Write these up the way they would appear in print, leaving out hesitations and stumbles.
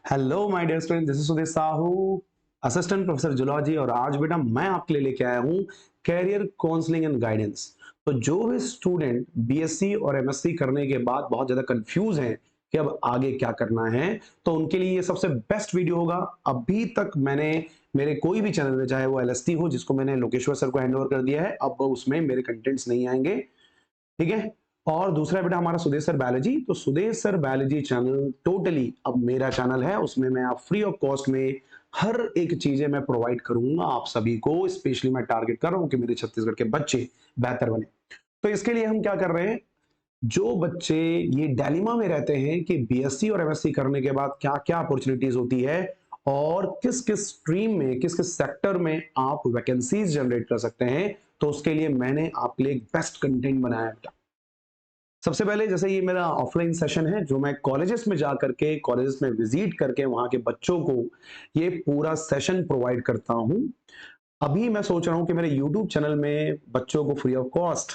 Hello my dear student, this is Sudesh Sahu, assistant professor zoology. और आज बेटा मैं आपके लिए लेके आया हूँ कैरियर काउंसलिंग एंड गाइडेंस। तो जो भी स्टूडेंट बीएससी और एमएससी करने के बाद बहुत ज्यादा कंफ्यूज हैं कि अब आगे क्या करना है, तो उनके लिए ये सबसे बेस्ट वीडियो होगा। अभी तक मैंने मेरे कोई भी चैनल में, चाहे वो एलएसटी हो जिसको मैंने लोकेश्वर सर को हैंड ओवर कर दिया है, अब उसमें मेरे कंटेंट्स नहीं आएंगे। ठीक है। और दूसरा बेटा हमारा सुदेश सर बायोलॉजी, तो Sudesh sir biology channel totally अब मेरा चैनल है, उसमें मैं आप फ्री ऑफ कॉस्ट में हर एक चीजें मैं प्रोवाइड करूंगा आप सभी को। स्पेशली मैं टारगेट कर रहा हूं कि मेरे छत्तीसगढ़ के बच्चे बेहतर बने। तो इसके लिए हम क्या कर रहे हैं, जो बच्चे ये डायलेमा में रहते हैं कि बीएससी और एमएससी करने के बाद क्या क्या अपॉर्चुनिटीज होती है और किस किस स्ट्रीम में, किस किस सेक्टर में आप वैकेंसीज जनरेट कर सकते हैं, तो उसके लिए मैंने आपके लिए एक बेस्ट कंटेंट बनाया है। सबसे पहले जैसे ये मेरा ऑफलाइन सेशन है जो मैं कॉलेजेस में जा करके, कॉलेजेस में विजिट करके वहां के बच्चों को ये पूरा सेशन प्रोवाइड करता हूं। अभी मैं सोच रहा हूं कि मेरे यूट्यूब चैनल में बच्चों को फ्री ऑफ कॉस्ट,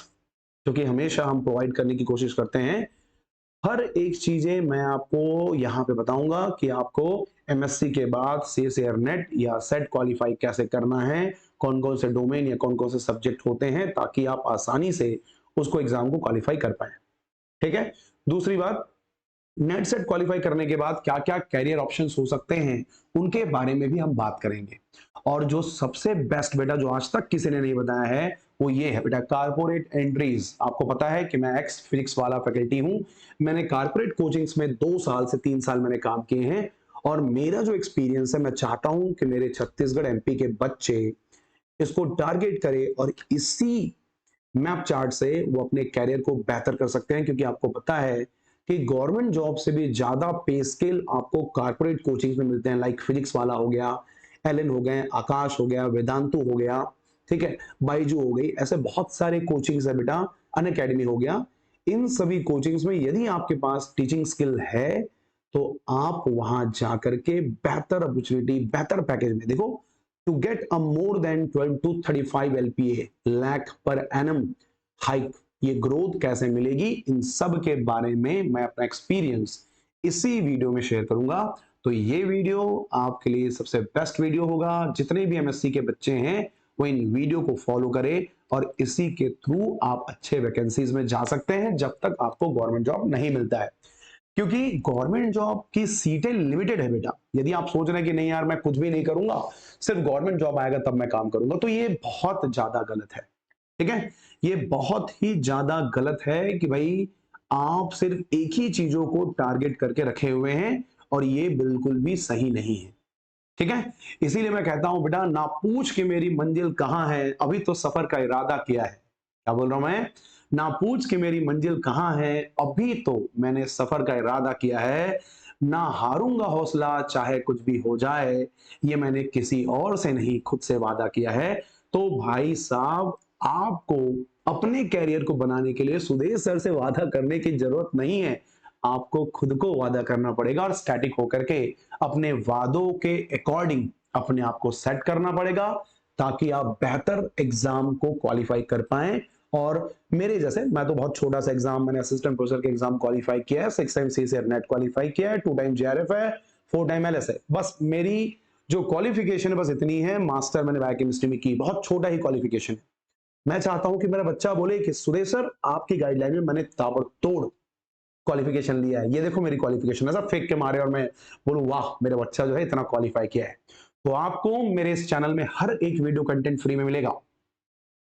जो कि हमेशा हम प्रोवाइड करने की कोशिश करते हैं, हर एक चीजें मैं आपको यहाँ पे बताऊंगा कि आपको एमएससी के बाद सीएसईआर नेट या सेट क्वालिफाई कैसे करना है, कौन कौन से डोमेन या कौन कौन से सब्जेक्ट होते हैं, ताकि आप आसानी से उसको एग्जाम को क्वालिफाई कर पाए। ठीक है। दूसरी बात, नेट सेट क्वालिफाई करने के बाद क्या क्या कैरियर ऑप्शंस हो सकते हैं, उनके बारे में भी हम बात करेंगे। और जो सबसे बेस्ट बेटा जो आज तक किसी ने नहीं बताया है, वो ये है बेटा कारपोरेट एंट्रीज। आपको पता है कि मैं एक्स फिजिक्स वाला फैकल्टी हूं। मैंने कारपोरेट कोचिंग्स में 2 साल से 3 साल मैंने काम किए हैं, और मेरा जो एक्सपीरियंस है, मैं चाहता हूं कि मेरे छत्तीसगढ़ एमपी के बच्चे इसको टारगेट करें और इसी मैप चार्ट से वो अपने कैरियर को बेहतर कर सकते हैं। क्योंकि आपको पता है कि गवर्नमेंट जॉब से भी ज्यादा पे स्केल आपको कारपोरेट कोचिंग में मिलते हैं। लाइक फिजिक्स वाला हो गया, एलन हो गए, आकाश हो गया, वेदांतु हो गया, ठीक है, बाइजू हो गई, ऐसे बहुत सारे कोचिंग्स है बेटा, अन अकेडमी हो गया। इन सभी कोचिंग्स में यदि आपके पास टीचिंग स्किल है, तो आप वहां जाकर के बेहतर अपॉर्चुनिटी, बेहतर पैकेज में, देखो, to get a more than 12 to 35 LPA lakh per annum hike, ये ग्रोथ कैसे मिलेगी, इन सब के बारे में मैं अपना एक्सपीरियंस इसी वीडियो में शेयर करूंगा। तो ये वीडियो आपके लिए सबसे बेस्ट वीडियो होगा। जितने भी एमएससी के बच्चे हैं वो इन वीडियो को फॉलो करें, और इसी के थ्रू आप अच्छे वैकेंसीज में जा सकते हैं जब तक आपको गवर्नमेंट जॉब नहीं मिलता है। क्योंकि गवर्नमेंट जॉब की सीटें लिमिटेड है बेटा। यदि आप सोच रहे हैं कि नहीं यार मैं कुछ भी नहीं करूंगा, सिर्फ गवर्नमेंट जॉब आएगा तब मैं काम करूंगा, तो ये बहुत ज्यादा गलत है। ठीक है। ये बहुत ही ज्यादा गलत है कि भाई आप सिर्फ एक ही चीजों को टारगेट करके रखे हुए हैं, और ये बिल्कुल भी सही नहीं है। ठीक है। इसीलिए मैं कहता हूं बेटा, ना पूछ के मेरी मंजिल कहां है, अभी तो सफर का इरादा किया है। क्या बोल रहा हूं मैं? ना पूछ के मेरी मंजिल कहां है, अभी तो मैंने सफर का इरादा किया है। ना हारूंगा हौसला चाहे कुछ भी हो जाए, ये मैंने किसी और से नहीं खुद से वादा किया है। तो भाई साहब, आपको अपने कैरियर को बनाने के लिए सुदेश सर से वादा करने की जरूरत नहीं है। आपको खुद को वादा करना पड़ेगा, और स्टैटिक होकर के अपने वादों के अकॉर्डिंग अपने आप को सेट करना पड़ेगा, ताकि आप बेहतर एग्जाम को क्वालिफाई कर पाएं। और मेरे जैसे, मैं तो बहुत छोटा सा एग्जाम, मैंने असिस्टेंट प्रोफेसर के एग्जाम क्वालिफाई किया है, 6 टाइम सीसीआर नेट क्वालिफाई किया है, 2 टाइम जेआरएफ है, 4 टाइम एलएस है। बस मेरी जो क्वालिफिकेशन है बस इतनी है। मास्टर मैंने बायोकेमिस्ट्री में की, बहुत छोटा ही क्वालिफिकेशन है। मैं चाहता हूं कि मेरा बच्चा बोले कि सुदेश सर, आपकी गाइडलाइन में मैंने ताबड़तोड़ क्वालिफिकेशन लिया है, ये देखो मेरी क्वालिफिकेशन, ऐसा फेंक के मारे और मैं बोलूं वाह मेरा बच्चा जो है इतना क्वालिफाई किया है। तो आपको मेरे इस चैनल में हर एक वीडियो कंटेंट फ्री में मिलेगा।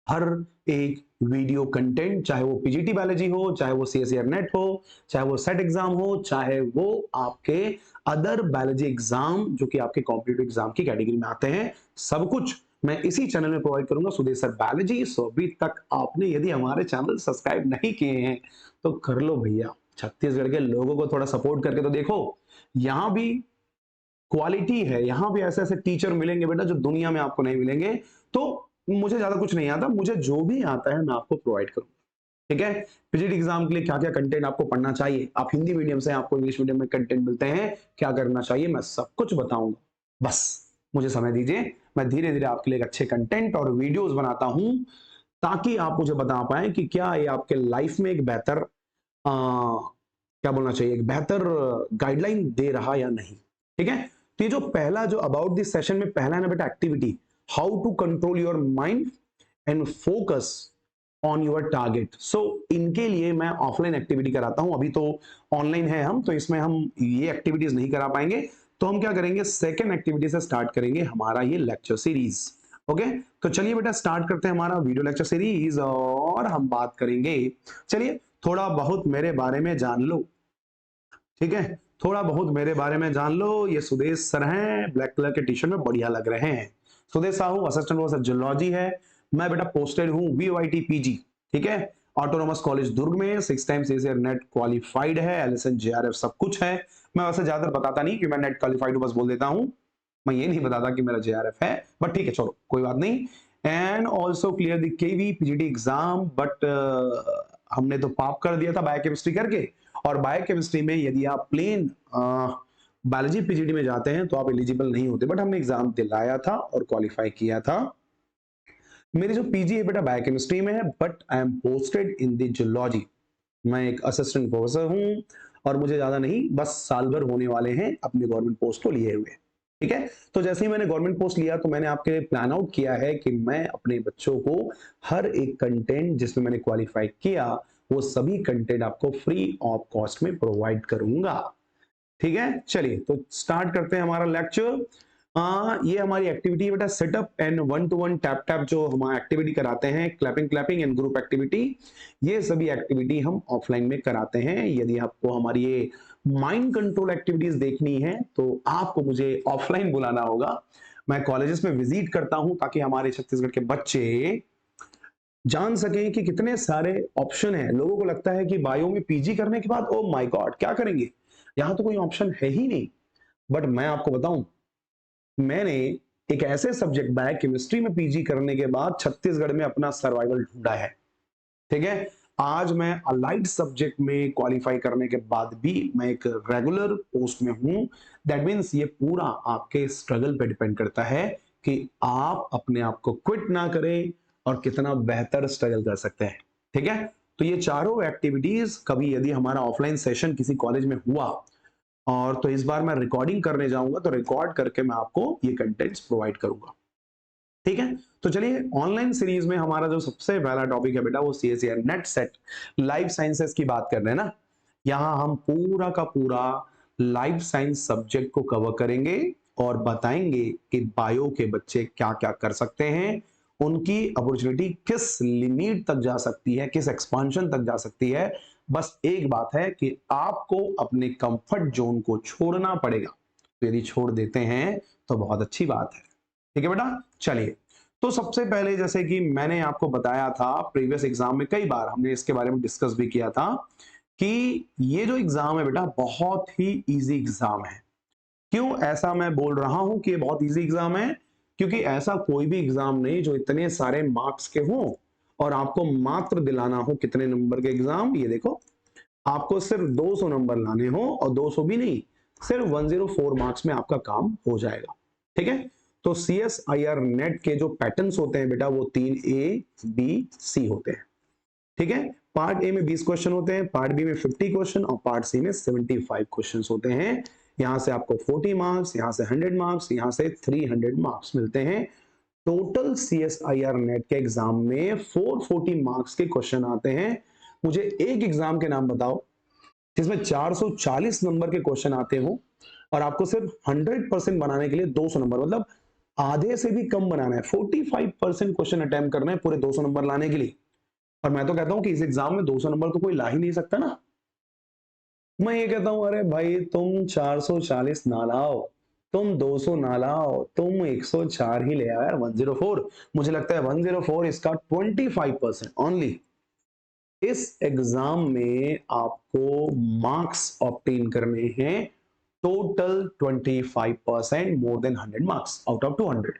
हर एक वीडियो कंटेंट, चाहे वो पीजीटी बायोलॉजी हो, चाहे वो सीएसईआर नेट हो, चाहे वो सेट एग्जाम हो, चाहे वो आपके अदर बायोलॉजी एग्जाम जो कि आपके कॉम्पिटिटिव एग्जाम की कैटेगरी में आते हैं, सब कुछ मैं इसी चैनल में प्रोवाइड करूंगा, सुदेश सर बायोलॉजी। सो अभी तक आपने यदि हमारे चैनल सब्सक्राइब नहीं किए हैं तो कर लो भैया। छत्तीसगढ़ के लोगों को थोड़ा सपोर्ट करके तो देखो, यहां भी क्वालिटी है, यहां भी ऐसे ऐसे टीचर मिलेंगे बेटा जो दुनिया में आपको नहीं मिलेंगे। तो मुझे ज्यादा कुछ नहीं आता, मुझे जो भी आता है मैं आपको प्रोवाइड करूंगा। ठीक है। पीजीटी एग्जाम के लिए क्या क्या कंटेंट आपको पढ़ना चाहिए, आप हिंदी मीडियम से, आपको इंग्लिश मीडियम में कंटेंट मिलते हैं, क्या करना चाहिए, मैं सब कुछ बताऊंगा। बस मुझे समय दीजिए, मैं धीरे धीरे आपके लिए अच्छे कंटेंट और वीडियोस बनाता हूं, ताकि आप मुझे बता पाए कि क्या ये आपके लाइफ में एक बेहतर क्या बोलना चाहिए, एक बेहतर गाइडलाइन दे रहा या नहीं। ठीक है। तो ये जो पहला जो अबाउट दिस सेशन में पहला है ना बेटा activity, how to control your mind and focus on your target. So इनके लिए मैं ऑफलाइन एक्टिविटी कराता हूं, अभी तो ऑनलाइन है हम, तो इसमें हम ये एक्टिविटीज नहीं करा पाएंगे। तो हम क्या करेंगे, सेकेंड एक्टिविटी से स्टार्ट करेंगे हमारा ये लेक्चर सीरीज। ओके, तो चलिए बेटा स्टार्ट करते हैं हमारा वीडियो लेक्चर सीरीज, और हम बात करेंगे, चलिए थोड़ा बहुत मेरे बारे में जान लो। ठीक है, थोड़ा बहुत मेरे बारे में जान लो। ये सुदेश सर हैं, ब्लैक कलर के टी शर्ट में बढ़िया लग रहे हैं। Sudesh Sahu assistant professor zoology है। मैं बेटा पोस्टेड हूँ वीओआईटी पीजी, ठीक है, ऑटोनोमस कॉलेज दुर्ग में, 6 टाइम्स एसीआर नेट क्वालिफाइड है, एलएसएन जेआरएफ सब कुछ है। मैं वैसे ज्यादा बताता नहीं कि मैं नेट क्वालिफाइड हूं, बस बोल देता हूं, मैं ये नहीं बताता कि मेरा जेआरएफ है, बट ठीक है चलो कोई बात नहीं। And also clear the KV PGT exam, but हमने तो पाप कर दिया था बायोकेमिस्ट्री करके। और बायोकेमिस्ट्री में यदि आप प्लेन बायोलॉजी पीजीटी में जाते हैं तो आप एलिजिबल नहीं होते, बट हमने एग्जाम दिलाया था और क्वालिफाई किया था। मेरी जो पीजी है बेटा बायोकेमिस्ट्री में है, but I am posted in the zoology. मैं एक असिस्टेंट प्रोफेसर हूं, और मुझे ज्यादा नहीं, बस साल भर होने वाले हैं अपने गवर्नमेंट पोस्ट को लिए हुए। ठीक है, तो जैसे ही मैंने गवर्नमेंट पोस्ट लिया तो मैंने आपके लिए प्लान आउट किया है कि मैं अपने बच्चों को हर एक कंटेंट जिसमें मैंने क्वालिफाई किया, वो सभी कंटेंट आपको फ्री ऑफ कॉस्ट में प्रोवाइड करूंगा। ठीक है, चलिए तो स्टार्ट करते हैं हमारा लेक्चर। ये हमारी एक्टिविटी है बेटा, setup and 1-to-1 tap tap जो हम एक्टिविटी कराते हैं, clapping clapping and group activity, ये सभी एक्टिविटी हम ऑफलाइन में कराते हैं। यदि आपको हमारी ये माइंड कंट्रोल एक्टिविटीज देखनी है तो आपको मुझे ऑफलाइन बुलाना होगा। मैं कॉलेजेस में विजिट करता हूं ताकि हमारे छत्तीसगढ़ के बच्चे जान सकें कि कितने सारे ऑप्शन हैं। लोगों को लगता है कि बायो में पीजी करने के बाद ओ माय गॉड क्या करेंगे, यहां तो कोई ऑप्शन है ही नहीं। बट मैं आपको बताऊं, मैंने एक ऐसे सब्जेक्ट बायोकेमिस्ट्री में पीजी करने के बाद छत्तीसगढ़ में अपना सर्वाइवल ढूंढा है। ठीक है, आज मैं अलाइड सब्जेक्ट में क्वालिफाई करने के बाद भी मैं एक रेगुलर पोस्ट में हूं। दैट मींस ये पूरा आपके स्ट्रगल पे डिपेंड करता है कि आप अपने आप को क्विट ना करें और कितना बेहतर स्ट्रगल कर सकते हैं। ठीक है, तो ये चारों एक्टिविटीज कभी यदि हमारा ऑफलाइन सेशन किसी कॉलेज में हुआ, और तो इस बार मैं रिकॉर्डिंग करने जाऊंगा, तो रिकॉर्ड करके मैं आपको ये कंटेंट्स प्रोवाइड करूंगा। ठीक है, तो चलिए ऑनलाइन सीरीज में हमारा जो सबसे पहला टॉपिक है बेटा, वो सीएसईआर नेट सेट लाइफ साइंसेस की बात कर रहे हैं ना। यहां हम पूरा का पूरा लाइफ साइंस सब्जेक्ट को कवर करेंगे और बताएंगे कि बायो के बच्चे क्या क्या कर सकते हैं, उनकी अपॉर्चुनिटी किस लिमिट तक जा सकती है, किस एक्सपांशन तक जा सकती है। बस एक बात है कि आपको अपने कंफर्ट जोन को छोड़ना पड़ेगा, तो यदि छोड़ देते हैं तो बहुत अच्छी बात है। ठीक है बेटा, चलिए तो सबसे पहले जैसे कि मैंने आपको बताया था, प्रीवियस एग्जाम में कई बार हमने इसके बारे में डिस्कस भी किया था कि ये जो एग्जाम है बेटा बहुत ही इजी एग्जाम है। क्यों ऐसा मैं बोल रहा हूं कि ये बहुत इजी एग्जाम है, क्योंकि ऐसा कोई भी एग्जाम नहीं जो इतने सारे मार्क्स के हों और आपको मात्र दिलाना हो कितने नंबर के एग्जाम। ये देखो, आपको सिर्फ 200 नंबर लाने हो, और 200 भी नहीं, सिर्फ 104 मार्क्स में आपका काम हो जाएगा। ठीक है, तो CSIR नेट के जो पैटर्न्स होते हैं बेटा, वो 3A B C होते हैं। ठीक है, पार्ट ए में 20 क्वेश्चन होते हैं, पार्ट बी में 50 क्वेश्चन और पार्ट सी में 75 क्वेश्चन होते हैं। यहां से आपको 40 मार्क्स, यहां से 100 मार्क्स, यहां से 300 मार्क्स मिलते हैं। टोटल CSIR नेट के एग्जाम में 440 मार्क्स के क्वेश्चन आते हैं। मुझे एक एग्जाम के नाम बताओ जिसमें 440 नंबर के क्वेश्चन आते हो और आपको सिर्फ 100% बनाने के लिए 200 नंबर, मतलब आधे से भी कम बनाना है। 45% क्वेश्चन अटेम्प्ट करना है पूरे 200 नंबर लाने के लिए। और मैं तो कहता हूं कि इस एग्जाम में 200 नंबर तो कोई ला ही नहीं सकता ना। मैं ये कहता हूं अरे भाई तुम 440 ना लाओ, तुम 200 ना लाओ, तुम 104 ही ले आओ यार, 104। मुझे लगता है 104 इसका 25% ओनली। इस एग्जाम में आपको मार्क्स ऑब्टेन करने हैं total 25%, more than 100 marks out of 200।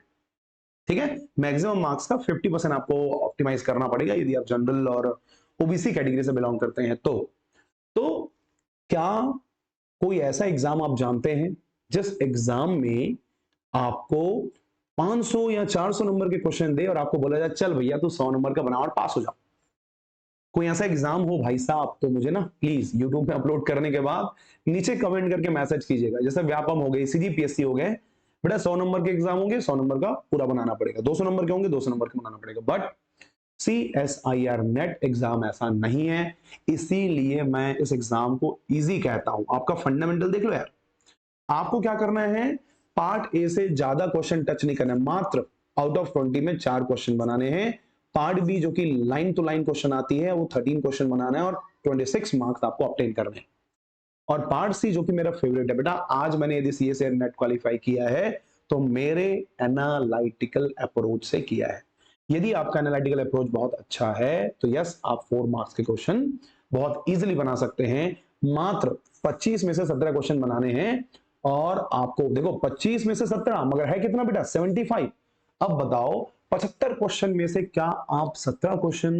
ठीक है, मैक्सिमम मार्क्स का 50% आपको ऑप्टिमाइज करना पड़ेगा यदि आप जनरल और ओबीसी कैटेगरी से बिलोंग करते हैं। तो क्या कोई ऐसा एग्जाम आप जानते हैं जिस एग्जाम में आपको 500 या 400 नंबर के क्वेश्चन दे और आपको बोला जाए चल भैया तू 100 नंबर का बना और पास हो जा? कोई ऐसा एग्जाम हो भाई साहब तो मुझे ना प्लीज यूट्यूब पे अपलोड करने के बाद नीचे कमेंट करके मैसेज कीजिएगा। जैसे व्यापम हो गई, सीजीपीएससी हो गए, बेटा 100 नंबर के एग्जाम होंगे, 100 नंबर का पूरा बनाना पड़ेगा। 200 नंबर के होंगे, 200 नंबर का बनाना पड़ेगा। बट CSIR नेट एग्जाम ऐसा नहीं है, इसीलिए मैं इस एग्जाम को इजी कहता हूं। आपका फंडामेंटल देख लो यार, आपको क्या करना है, पार्ट ए से ज्यादा क्वेश्चन टच नहीं करना है, मात्र आउट ऑफ 20 में 4 क्वेश्चन बनाने हैं। पार्ट बी जो कि लाइन टू लाइन क्वेश्चन आती है, वो 13 क्वेश्चन बनाना है और 26 मार्क्स आपको ऑब्टेन करने हैं। और पार्ट सी जो कि मेरा फेवरेट है बेटा, आज मैंने यदि CSIR नेट क्वालिफाई किया है तो मेरे एनालिटिकल अप्रोच से किया है। यदि आपका एनालिटिकल अप्रोच बहुत अच्छा है तो यस, आप 4 मार्क्स के क्वेश्चन बहुत इजीली बना सकते हैं। मात्र 25 में से 17 क्वेश्चन बनाने हैं और आपको देखो 25 में से 17 मगर है कितना बेटा, 75। अब बताओ 75 क्वेश्चन में से क्या आप 17 क्वेश्चन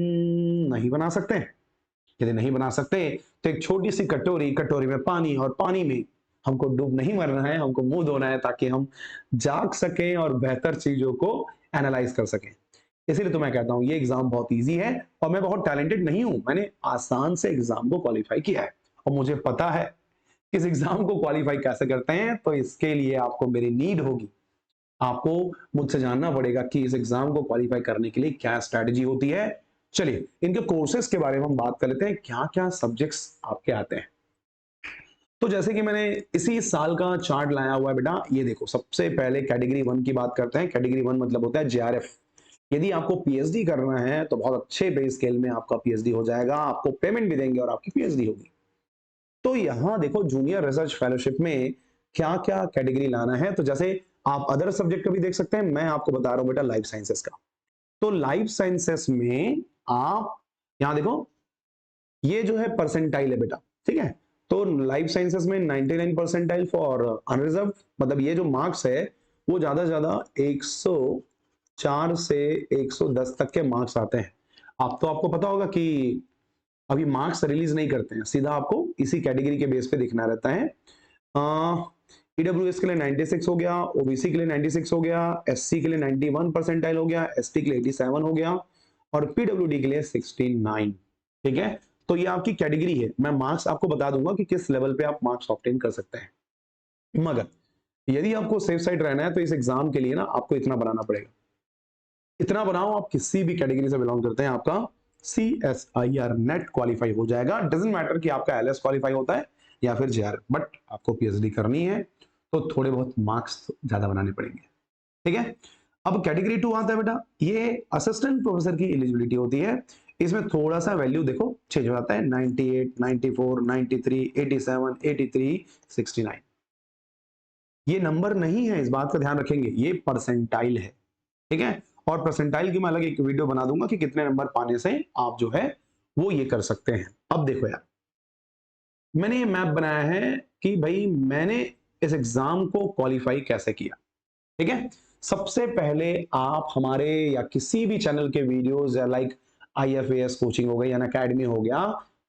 नहीं बना सकते हैं? यदि नहीं बना सकते तो एक छोटी सी कटोरी, कटोरी में पानी और पानी में हमको डूब नहीं मरना है, हमको मुंह धोना है ताकि हम जाग सकें और बेहतर चीजों को एनालाइज कर सकें। इसीलिए तो मैं कहता हूं ये एग्जाम बहुत इजी है और मैं बहुत टैलेंटेड नहीं हूं, मैंने आसान से एग्जाम को क्वालिफाई किया है और मुझे पता है इस एग्जाम को क्वालिफाई कैसे करते हैं। तो इसके लिए आपको मेरी नीड होगी, आपको मुझसे जानना पड़ेगा कि इस एग्जाम को क्वालिफाई करने के लिए क्या स्ट्रेटजी होती है। चलिए इनके कोर्सेज के बारे में हम बात कर लेते हैं, क्या क्या सब्जेक्ट्स आपके आते हैं। तो जैसे कि मैंने इसी साल का चार्ट लाया हुआ है बेटा, ये देखो सबसे पहले कैटेगरी 1 की बात करते हैं। कैटेगरी 1 मतलब होता है JRF। यदि आपको पीएचडी करना है तो बहुत अच्छे पे स्केल में आपका पीएचडी हो जाएगा, आपको पेमेंट भी देंगे और आपकी पीएचडी होगी। तो यहां देखो जूनियर रिसर्च फेलोशिप में क्या क्या कैटेगरी लाना है। तो जैसे आप अदर सब्जेक्ट का भी देख सकते हैं, मैं आपको बता रहा हूं बेटा लाइफ साइंसेस का। तो लाइफ साइंसेस में आप यहां देखो, ये जो है परसेंटाइल है बेटा, ठीक है। तो लाइफ साइंसेस में 99 परसेंटाइल फॉर अनरिजर्व, मतलब ये जो मार्क्स है वो ज्यादा से ज्यादा 104 से 110 तक के मार्क्स आते हैं। आप तो आपको पता होगा कि अभी मार्क्स रिलीज नहीं करते हैं, सीधा आपको इसी कैटेगरी के बेस पे दिखना रहता है। ईडब्ल्यूएस के लिए 96 हो गया, ओबीसी के लिए 96 हो गया, एससी के लिए 91 परसेंटाइल हो गया, एसटी के लिए 87 हो गया और पीडब्ल्यूडी के लिए 69। ठीक है, तो ये आपकी कैटेगरी है। मैं मार्क्स आपको बता दूंगा कि किस लेवल पे आप मार्क्स ऑब्टेन कर सकते हैं। मगर यदि आपको सेफ साइड रहना है तो इस एग्जाम के लिए ना आपको इतना बनाना पड़ेगा। इतना बनाओ, आप किसी भी कैटेगरी से बिलोंग करते हैं, आपका CSIR नेट क्वालिफाई हो जाएगा। डजेंट मैटर कि आपका LS क्वालिफाई होता है या फिर JR, बट आपको पीएचडी करनी है तो थोड़े बहुत मार्क्स ज्यादा बनाने पड़ेंगे। ठीक है, अब कैटेगरी 2 आता है बेटा, ये असिस्टेंट प्रोफेसर की एलिजिबिलिटी होती है। इसमें थोड़ा सा वैल्यू देखो चेंज हो जाता है, 98, 94, 93, 87, 83, 69। ये नंबर नहीं है, इस बात का ध्यान रखेंगे, ये परसेंटाइल है। ठीक है, और परसेंटाइल की मैं अलग एक वीडियो बना दूंगा कि कितने नंबर पाने से आप जो है वो ये कर सकते हैं। अब देखो यार, मैंने ये मैप बनाया है कि भाई मैंने इस एग्जाम को क्वालिफाई कैसे किया। ठीक है, सबसे पहले आप हमारे या किसी भी चैनल के वीडियोस या लाइक IFAS कोचिंग हो गई या अकेडमी हो गया,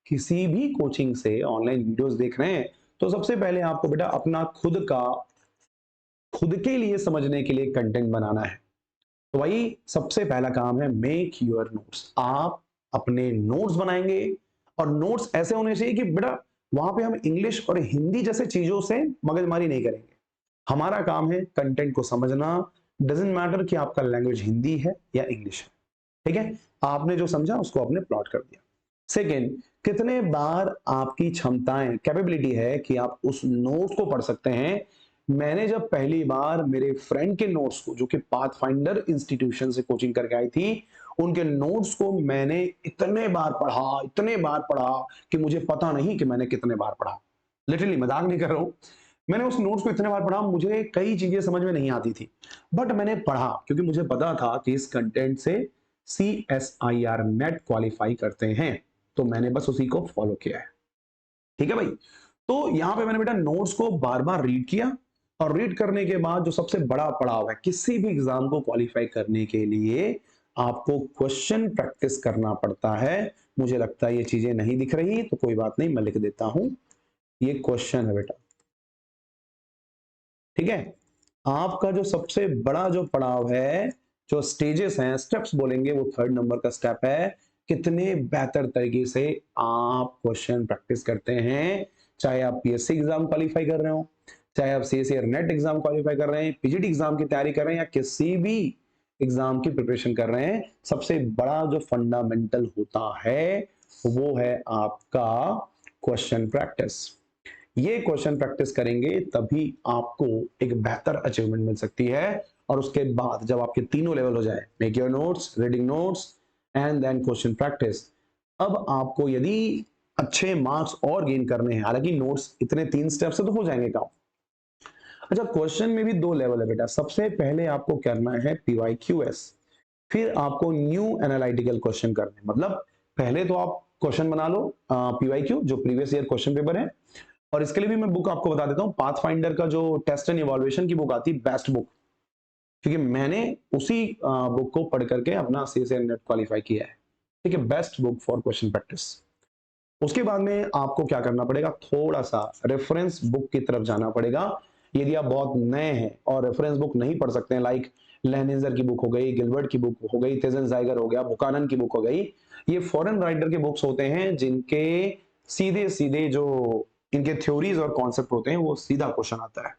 किसी भी कोचिंग से ऑनलाइन वीडियोस देख रहे हैं तो सबसे पहले आपको बेटा अपना खुद के लिए समझने के लिए कंटेंट बनाना है। तो वही सबसे पहला काम है, मेक योर नोट्स। आप अपने नोट्स बनाएंगे और नोट्स ऐसे होने चाहिए कि बेटा वहां पे हम इंग्लिश और हिंदी जैसे चीजों से मगजमारी नहीं करेंगे। हमारा काम है कंटेंट को समझना, डजेंट मैटर कि आपका लैंग्वेज हिंदी है या इंग्लिश है। ठीक है, आपने जो समझा उसको आपने प्लॉट कर दिया। सेकेंड, कितने बार आपकी क्षमताएं, कैपेबिलिटी है कि आप उस नोट्स को पढ़ सकते हैं। मैंने जब पहली बार मेरे फ्रेंड के नोट्स को, जो कि पाथफाइंडर इंस्टीट्यूशन से कोचिंग करके आई थी, उनके नोट्स को मैंने इतने बार पढ़ा कि मुझे पता नहीं कि मैंने कितने बार पढ़ा। लिटरली मजाक नहीं कर रहा हूं, मैंने उस नोट्स को इतने बार पढ़ा, मुझे कई चीजें समझ में नहीं आती थी बट मैंने पढ़ा क्योंकि मुझे पता था कि इस कंटेंट से CSIR नेट क्वालिफाई करते हैं, तो मैंने बस उसी को फॉलो किया है। ठीक है भाई, तो यहां पे मैंने बेटा नोट्स को बार बार रीड किया और रीड करने के बाद जो सबसे बड़ा पड़ाव है किसी भी एग्जाम को क्वालिफाई करने के लिए, आपको क्वेश्चन प्रैक्टिस करना पड़ता है। मुझे लगता है ये चीजें नहीं दिख रही तो कोई बात नहीं, मैं लिख देता हूं, ये क्वेश्चन है बेटा। ठीक है, आपका जो सबसे बड़ा जो पड़ाव है, जो स्टेजेस हैं, स्टेप्स बोलेंगे, वो 3rd नंबर का स्टेप है कितने बेहतर तरीके से आप क्वेश्चन प्रैक्टिस करते हैं, चाहे आप पीएससी एग्जाम क्वालिफाई कर रहे हो, चाहे आप सीएससी और नेट एग्जाम क्वालिफाई कर रहे हैं, पीजीटी एग्जाम की तैयारी कर रहे हैं, या किसी भी एग्जाम की प्रिपरेशन कर रहे हैं, सबसे बड़ा जो फंडामेंटल होता है वो है आपका क्वेश्चन प्रैक्टिस। ये क्वेश्चन प्रैक्टिस करेंगे तभी आपको एक बेहतर अचीवमेंट मिल सकती है। और उसके बाद जब आपके तीनों लेवल हो जाए, make your notes, reading notes and then question practice, अब आपको यदि अच्छे मार्क्स और गेन करने हैं, हालांकि नोट्स इतने 3 स्टेप से तो हो जाएंगे काम। अच्छा, क्वेश्चन में भी 2 लेवल है बेटा। सबसे पहले आपको करना है पीवाईक्यूएस, फिर आपको न्यू एनालिटिकल क्वेश्चन करने, मतलब पहले तो आप क्वेश्चन बना लो पीवाईक्यू जो प्रीवियस ईयर क्वेश्चन पेपर है। और इसके लिए भी मैं बुक आपको बता देता हूं, पाथफाइंडर का जो टेस्ट एंड इवैल्यूएशन की बुक आती है, बेस्ट बुक, क्योंकि मैंने उसी बुक को पढ़ करके अपना सीएसए नेट क्वालिफाई किया है। ठीक है, best book for question practice. उसके बाद में आपको क्या करना पड़ेगा, थोड़ा सा रेफरेंस बुक की तरफ जाना पड़ेगा। यदि आप बहुत नए हैं और रेफरेंस बुक नहीं पढ़ सकते हैं, लाइक लेनिजर की बुक हो गई, गिलबर्ट की बुक हो गई, तेजन जाइगर हो गया, बुकानन की बुक हो गई, ये फॉरेन राइटर के बुक्स होते हैं जिनके सीधे सीधे जो इनके थ्योरीज और कॉन्सेप्ट होते हैं वो सीधा क्वेश्चन आता है।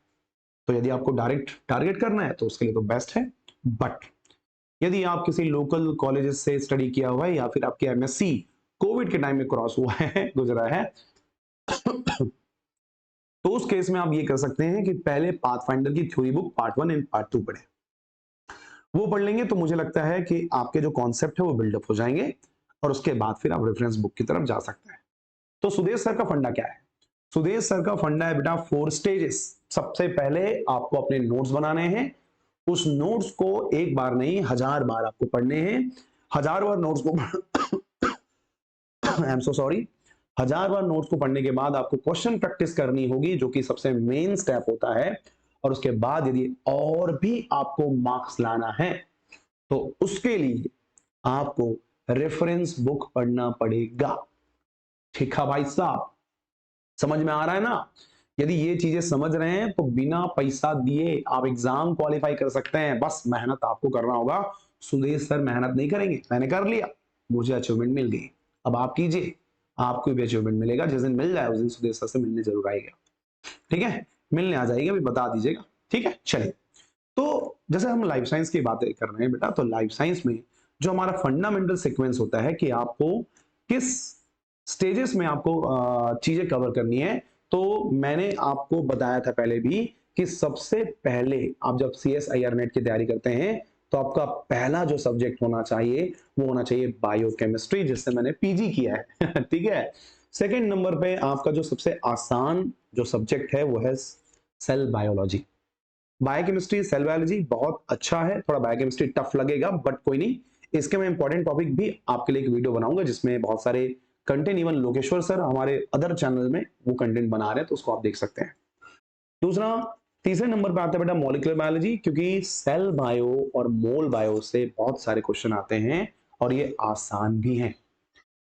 तो यदि आपको डायरेक्ट टारगेट करना है तो उसके लिए तो बेस्ट है। बट यदि आप किसी लोकल कॉलेजेस से स्टडी किया हुआ है, या फिर आपके एमएससी कोविड के टाइम में क्रॉस हुआ है, गुजरा है, तो उस केस में आप ये कर सकते हैं कि पहले पाथफाइंडर की theory book part 1 and part 2 पढ़ें। वो पढ़ लेंगे तो मुझे लगता है कि आपके जो कॉन्सेप्ट है वो बिल्डअप हो जाएंगे, और उसके बाद फिर आप रेफरेंस बुक की तरफ जा सकते हैं। तो सुदेश सर का फंडा क्या है? सुदेश सर का फंडा है बेटा 4 स्टेजेस। सबसे पहले आपको अपने नोट्स बनाने हैं। उस नोट्स को एक बार नहीं 1000 बार आपको पढ़ने हैं। 1000 बार नोट्स को I am so sorry, 1000 bar notes को पढ़ने के बाद आपको क्वेश्चन प्रैक्टिस करनी होगी, जो कि सबसे मेन स्टेप होता है। और उसके बाद यदि और भी आपको मार्क्स लाना है तो उसके लिए आपको रेफरेंस बुक पढ़ना पड़ेगा। ठीक है भाई साहब, समझ में आ रहा है ना? यदि ये चीजें समझ रहे हैं तो बिना पैसा दिए आप एग्जाम क्वालिफाई कर सकते हैं। बस मेहनत आपको करना होगा। सुदेश सर मेहनत नहीं करेंगे, मैंने कर लिया, मुझे अचीवमेंट मिल गई, अब आप कीजिए, आपको भी अचीवमेंट मिलेगा। जिस दिन मिल जाए उस दिन सुदेश सर से मिलने जरूर आएगा। ठीक है, मिलने आ जाइएगा, अभी बता दीजिएगा। ठीक है, चलिए। तो जैसे हम लाइफ साइंस की बातें कर रहे हैं बेटा, तो लाइफ साइंस में जो हमारा फंडामेंटल सीक्वेंस होता है कि आपको किस स्टेजेस में आपको चीजें कवर करनी है, तो मैंने आपको बताया था पहले भी कि सबसे पहले आप जब CSIR नेट की तैयारी करते हैं तो आपका पहला जो सब्जेक्ट होना चाहिए वो होना चाहिए बायोकेमिस्ट्री, जिससे मैंने पीजी किया है। ठीक है। सेकंड नंबर पे आपका जो सबसे आसान जो सब्जेक्ट है वो है cell biology. Biochemistry, cell biology बहुत अच्छा है, थोड़ा बायोकेमिस्ट्री टफ लगेगा बट कोई नहीं, इसके मैं इंपॉर्टेंट टॉपिक भी आपके लिए एक वीडियो बनाऊंगा जिसमें बहुत सारे कंटेंट, इवन लोकेश्वर सर हमारे अदर चैनल में वो कंटेंट बना रहे हैं, तो उसको आप देख सकते हैं। दूसरा, तीसरे नंबर पे आता है बेटा मॉलिक्यूलर बायोलॉजी, क्योंकि सेल बायो और मोल बायो से बहुत सारे क्वेश्चन आते हैं और ये आसान भी हैं।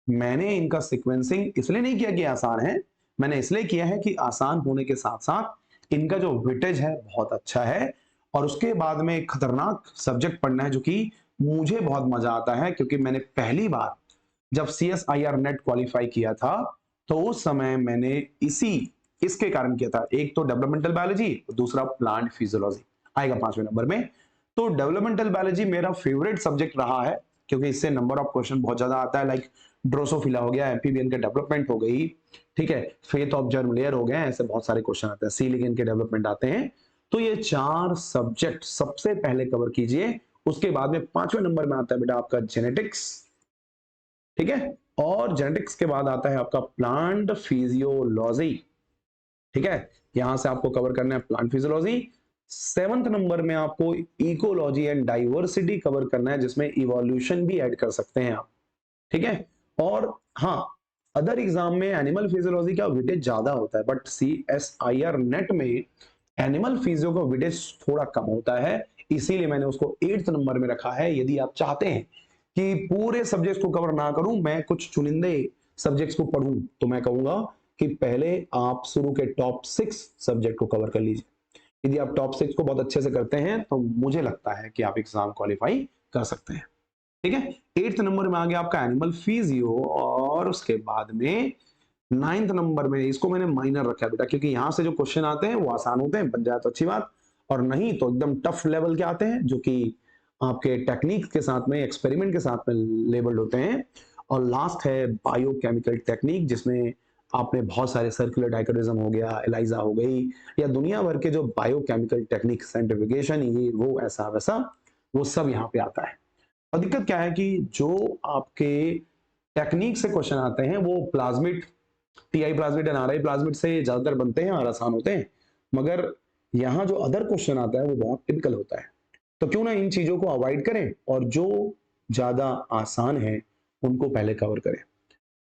मैंने इनका सीक्वेंसिंग इसलिए नहीं किया कि आसान है, मैंने इसलिए किया है कि आसान होने के साथ साथ इनका जो वेटेज है बहुत अच्छा है। और उसके बाद में एक खतरनाक सब्जेक्ट पढ़ना है जो कि मुझे बहुत मजा आता है, क्योंकि मैंने पहली बार जब CSIR नेट क्वालिफाई किया था तो उस समय मैंने इसके कारण किया था। एक तो डेवलपमेंटल बायोलॉजी, दूसरा प्लांट फिजियोलॉजी आएगा 5वें नंबर में। तो डेवलपमेंटल बायोलॉजी मेरा फेवरेट सब्जेक्ट रहा है, क्योंकि इससे नंबर ऑफ क्वेश्चन बहुत ज्यादा आता है, लाइक ड्रोसोफिला हो गया, एम्फीबियन के डेवलपमेंट हो गई, ठीक है, फेथ ऑफ जर्म लेयर हो गए, ऐसे बहुत सारे क्वेश्चन आते हैं, सी लिगेंड के डेवलपमेंट आते हैं। तो ये 4 सब्जेक्ट सबसे पहले कवर कीजिए। उसके बाद में 5वें नंबर में आता है बेटा आपका जेनेटिक्स। ठीक है, और जेनेटिक्स के बाद आता है आपका प्लांट फिजियोलॉजी। ठीक है, यहां से आपको कवर करना है प्लांट फिजियोलॉजी। 7th नंबर में आपको इकोलॉजी एंड डाइवर्सिटी कवर करना है, जिसमें इवोल्यूशन भी ऐड कर सकते हैं आप। ठीक है, और हाँ, अदर एग्जाम में एनिमल फिजियोलॉजी का वेटेज ज्यादा होता है, बट CSIR नेट में एनिमल फिजियो का वेटेज थोड़ा कम होता है, इसीलिए मैंने उसको 8th नंबर में रखा है। यदि आप चाहते हैं कि पूरे सब्जेक्ट्स को कवर ना करूं, मैं कुछ चुनिंदे सब्जेक्ट्स को पढ़ूं, तो मैं कहूंगा कि पहले आप शुरू के टॉप 6 सब्जेक्ट को कवर कर लीजिए। यदि आप टॉप 6 को बहुत अच्छे से करते हैं तो मुझे लगता है कि आप एग्जाम क्वालिफाई कर सकते हैं। ठीक है। 8th नंबर में आ गया आपका एनिमल फिजियो, और उसके बाद में 9th नंबर में, इसको मैंने माइनर रखा है बेटा, क्योंकि यहां से जो क्वेश्चन आते हैं वो आसान होते हैं, बन जाए तो अच्छी बात, और नहीं तो एकदम टफ लेवल के आते हैं, जो कि आपके टेक्निक के साथ में, एक्सपेरिमेंट के साथ में लेबल्ड होते हैं। और लास्ट है बायोकेमिकल टेक्निक, जिसमें आपने बहुत सारे सर्कुलर डाइकोटिज्म हो गया, एलाइजा हो गई, या दुनिया भर के जो बायोकेमिकल टेक्निक, साइंटिफिकेशन, ये वो ऐसा वैसा, वो सब यहाँ पे आता है। और दिक्कत क्या है कि जो आपके टेक्निक से क्वेश्चन आते हैं वो plasmid, TI plasmid and RI plasmid से ज्यादातर बनते हैं और आसान होते हैं, मगर यहाँ जो अदर क्वेश्चन आता है वो बहुत टिपिकल होता है। तो क्यों ना इन चीजों को अवॉइड करें और जो ज्यादा आसान है उनको पहले कवर करें।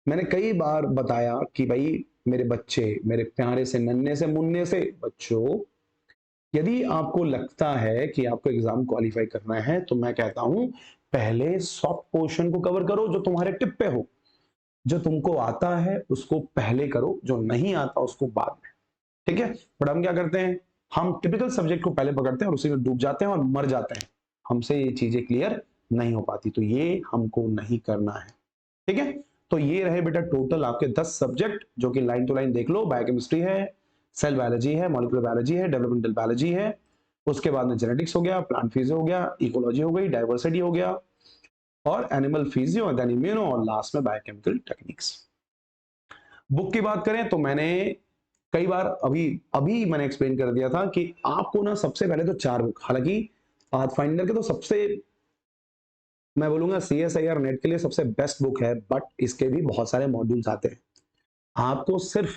मैंने कई बार बताया कि भाई मेरे बच्चे, मेरे प्यारे से नन्हे से मुन्ने से बच्चों, यदि आपको लगता है कि आपको एग्जाम क्वालिफाई करना है तो मैं कहता हूं पहले सॉफ्ट पोर्शन को कवर करो, जो तुम्हारे टिप पे हो। जो तुमको आता है उसको पहले करो, जो नहीं आता उसको बाद में। ठीक है। बट हम क्या करते हैं, हम टिपिकल सब्जेक्ट को पहले पकड़ते हैं और उसी में डूब जाते हैं और मर जाते हैं, हमसे ये चीजें क्लियर नहीं हो पाती, तो ये हमको नहीं करना है। ठीक है। तो ये रहे बेटा टोटल आपके 10 सब्जेक्ट, जो कि लाइन टू लाइन देख लो। बायोकेमिस्ट्री है, सेल बायोलॉजी है, मॉलिक्यूलर बायोलॉजी है, डेवलपमेंटल बायोलॉजी है, उसके बाद में जेनेटिक्स हो गया, प्लांट फिजियो हो गया, इकोलॉजी हो गई, डाइवर्सिटी हो गया, और एनिमल फिजियो, देन इम्यूनो, और लास्ट में बायोकेमिकल टेक्निक्स। बुक की बात करें तो मैंने कई बार अभी अभी मैंने एक्सप्लेन कर दिया था कि आपको ना सबसे पहले तो 4 बुक, हालांकि पाथफाइंडर के तो सबसे, मैं बोलूंगा सीएसआईआर नेट के लिए सबसे बेस्ट बुक है, बट इसके भी बहुत सारे मॉड्यूल्स आते हैं। आपको सिर्फ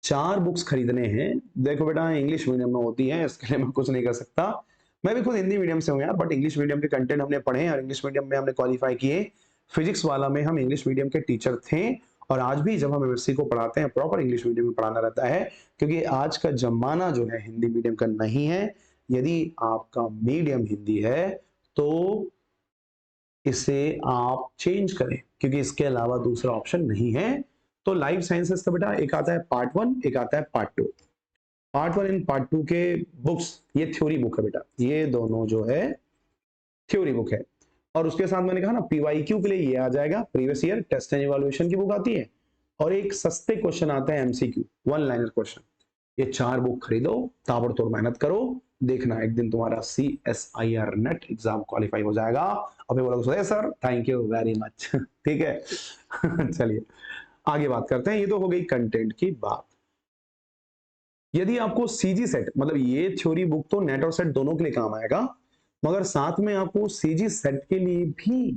4 बुक्स खरीदने हैं। देखो बेटा, इंग्लिश मीडियम में होती है, इसके लिए मैं कुछ नहीं कर सकता। मैं भी खुद हिंदी मीडियम से हूँ यार, बट इंग्लिश मीडियम के कंटेंट हमने पढ़े और इंग्लिश मीडियम में हमने क्वालिफाई किए। फिजिक्स वाला में हम इंग्लिश मीडियम के टीचर थे, और आज भी जब हम एमएससी को पढ़ाते हैं प्रॉपर इंग्लिश मीडियम में पढ़ाना रहता है, क्योंकि आज का जमाना जो है हिंदी मीडियम का नहीं है। यदि आपका मीडियम हिंदी है तो इसे आप चेंज करें, क्योंकि इसके अलावा दूसरा ऑप्शन नहीं है। तो लाइफ साइंसेस का बेटा एक आता है पार्ट 1, एक आता है पार्ट 2। पार्ट 1 एंड पार्ट 2 के बुक्स, ये थ्योरी बुक है बेटा, ये दोनों जो है थ्योरी बुक है। और उसके साथ मैंने कहा ना पीवाईक्यू के लिए ये आ जाएगा, previous year test and evaluation की बुक आती है, और एक सस्ते क्वेश्चन आते हैं एमसीक्यू, वन लाइनर क्वेश्चन। ये 4 बुक खरीदो, ताबड़तोड़ मेहनत करो, देखना एक दिन तुम्हारा CSIR नेट एग्जाम क्वालिफाई हो जाएगा। अभी बोलोगे sir thank you very much. ठीक है। चलिए आगे बात करते हैं। ये तो हो गई कंटेंट की बात। यदि आपको सीजी सेट, मतलब ये थ्योरी बुक तो नेट और सेट दोनों के लिए काम आएगा, मगर साथ में आपको सीजी सेट के लिए भी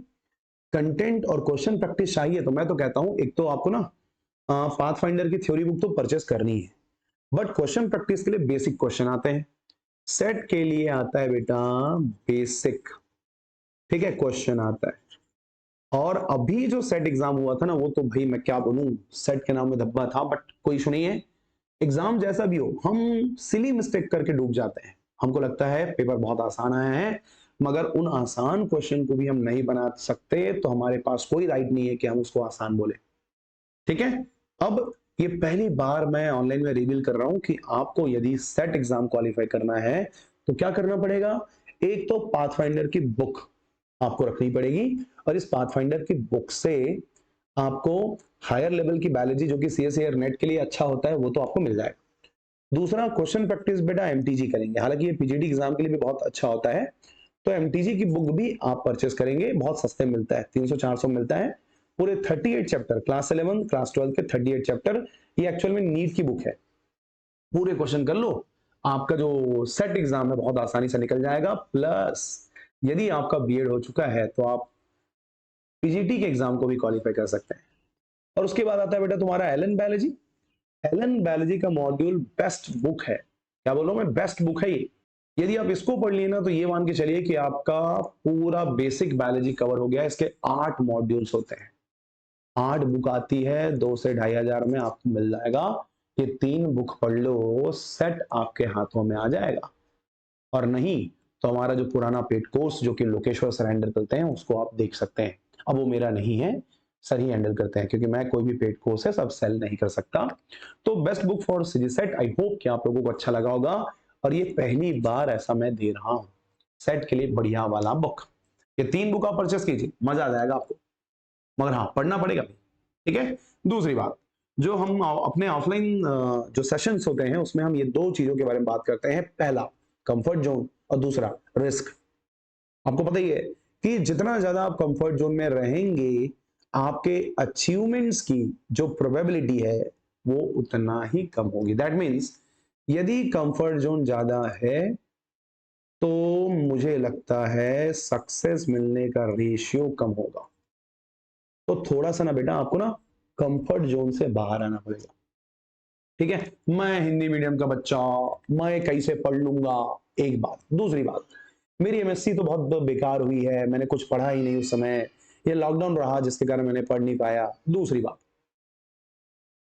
कंटेंट और क्वेश्चन प्रैक्टिस चाहिए, तो मैं तो कहता हूं एक तो आपको ना पाथफाइंडर की थ्योरी बुक तो परचेस करनी है, बट क्वेश्चन प्रैक्टिस के लिए बेसिक क्वेश्चन आते हैं। सेट के लिए आता है बेटा बेसिक, ठीक है, क्वेश्चन आता है। और अभी जो सेट एग्जाम हुआ था ना, वो तो भाई मैं क्या बोलूं, सेट के नाम में धब्बा था, बट कोई इशू नहीं है। एग्जाम जैसा भी हो, हम सिली मिस्टेक करके डूब जाते हैं। हमको लगता है पेपर बहुत आसान आया है, मगर उन आसान क्वेश्चन को भी हम नहीं बना सकते, तो हमारे पास कोई राइट नहीं है कि हम उसको आसान बोले। ठीक है। अब ये पहली बार मैं ऑनलाइन में रिवील कर रहा हूं कि आपको यदि सेट एग्जाम क्वालिफाई करना है तो क्या करना पड़ेगा। एक तो पाथफाइंडर की बुक आपको रखनी पड़ेगी, और इस पाथफाइंडर की बुक से आपको हायर लेवल की बायोलॉजी, जो कि सीएसआईआर नेट के लिए अच्छा होता है, वो तो आपको मिल जाएगा। दूसरा क्वेश्चन प्रैक्टिस बेटा एमटीजी करेंगे, हालांकि ये पीजीडी एग्जाम के लिए भी बहुत अच्छा होता है। तो एमटीजी की बुक भी आप परचेस करेंगे, बहुत सस्ते मिलता है, 300-400 मिलता है। पूरे 38 चैप्टर, क्लास 11 क्लास 12 के 38 चैप्टर, ये एक्चुअल में नीट की बुक है। पूरे क्वेश्चन कर लो, आपका जो सेट एग्जाम है बहुत आसानी से निकल जाएगा। प्लस यदि आपका बीएड हो चुका है तो आप पीजीटी के एग्जाम को भी क्वालिफाई कर सकते हैं। और उसके बाद आता है बेटा तुम्हारा एलन बायोलॉजी। एलन बायोलॉजी का मॉड्यूल बेस्ट बुक है, क्या बोल रहा हूं मैं, बेस्ट बुक है ये। यदि आप इसको पढ़ लिए ना, तो ये मान के चलिए कि आपका पूरा बेसिक बायोलॉजी कवर हो गया। इसके 8 मॉड्यूल्स होते हैं, 8 बुक आती है, 2 से 2,500 में आपको मिल जाएगा। ये 3 बुक पढ़ लो, सेट आपके हाथों में आ जाएगा। और नहीं तो हमारा जो पुराना पेड कोर्स, जो कि लोकेश्वर सर हैंडल करते हैं, उसको आप देख सकते हैं। अब वो मेरा नहीं है, सर ही हैंडल करते हैं, क्योंकि मैं कोई भी पेड कोर्स है सब सेल नहीं कर सकता। तो best book for CG set, I hope कि आप लोगों को अच्छा लगा होगा, और ये पहली बार ऐसा मैं दे रहा हूं, सेट के लिए बढ़िया वाला बुक। ये 3 बुक आप परचेस कीजिए, मजा आ जाएगा आपको, मगर हाँ पढ़ना पड़ेगा भी, ठीक है। दूसरी बात, जो हम अपने ऑफलाइन जो सेशंस होते हैं उसमें हम ये 2 चीजों के बारे में बात करते हैं। पहला कंफर्ट जोन और दूसरा रिस्क। आपको पता ही है कि जितना ज्यादा आप कंफर्ट जोन में रहेंगे, आपके अचीवमेंट्स की जो प्रोबेबिलिटी है वो उतना ही कम होगी। दैट मीन्स यदि कंफर्ट जोन ज्यादा है तो मुझे लगता है सक्सेस मिलने का रेशियो कम होगा। तो थोड़ा सा ना बेटा आपको ना कंफर्ट जोन से बाहर आना पड़ेगा, ठीक है। मैं हिंदी मीडियम का बच्चा, मैं कैसे पढ़ लूंगा, एक बात। दूसरी बात, मेरी एमएससी तो बहुत बेकार हुई है, मैंने कुछ पढ़ा ही नहीं उस समय, ये लॉकडाउन रहा जिसके कारण मैंने पढ़ नहीं पाया। दूसरी बात,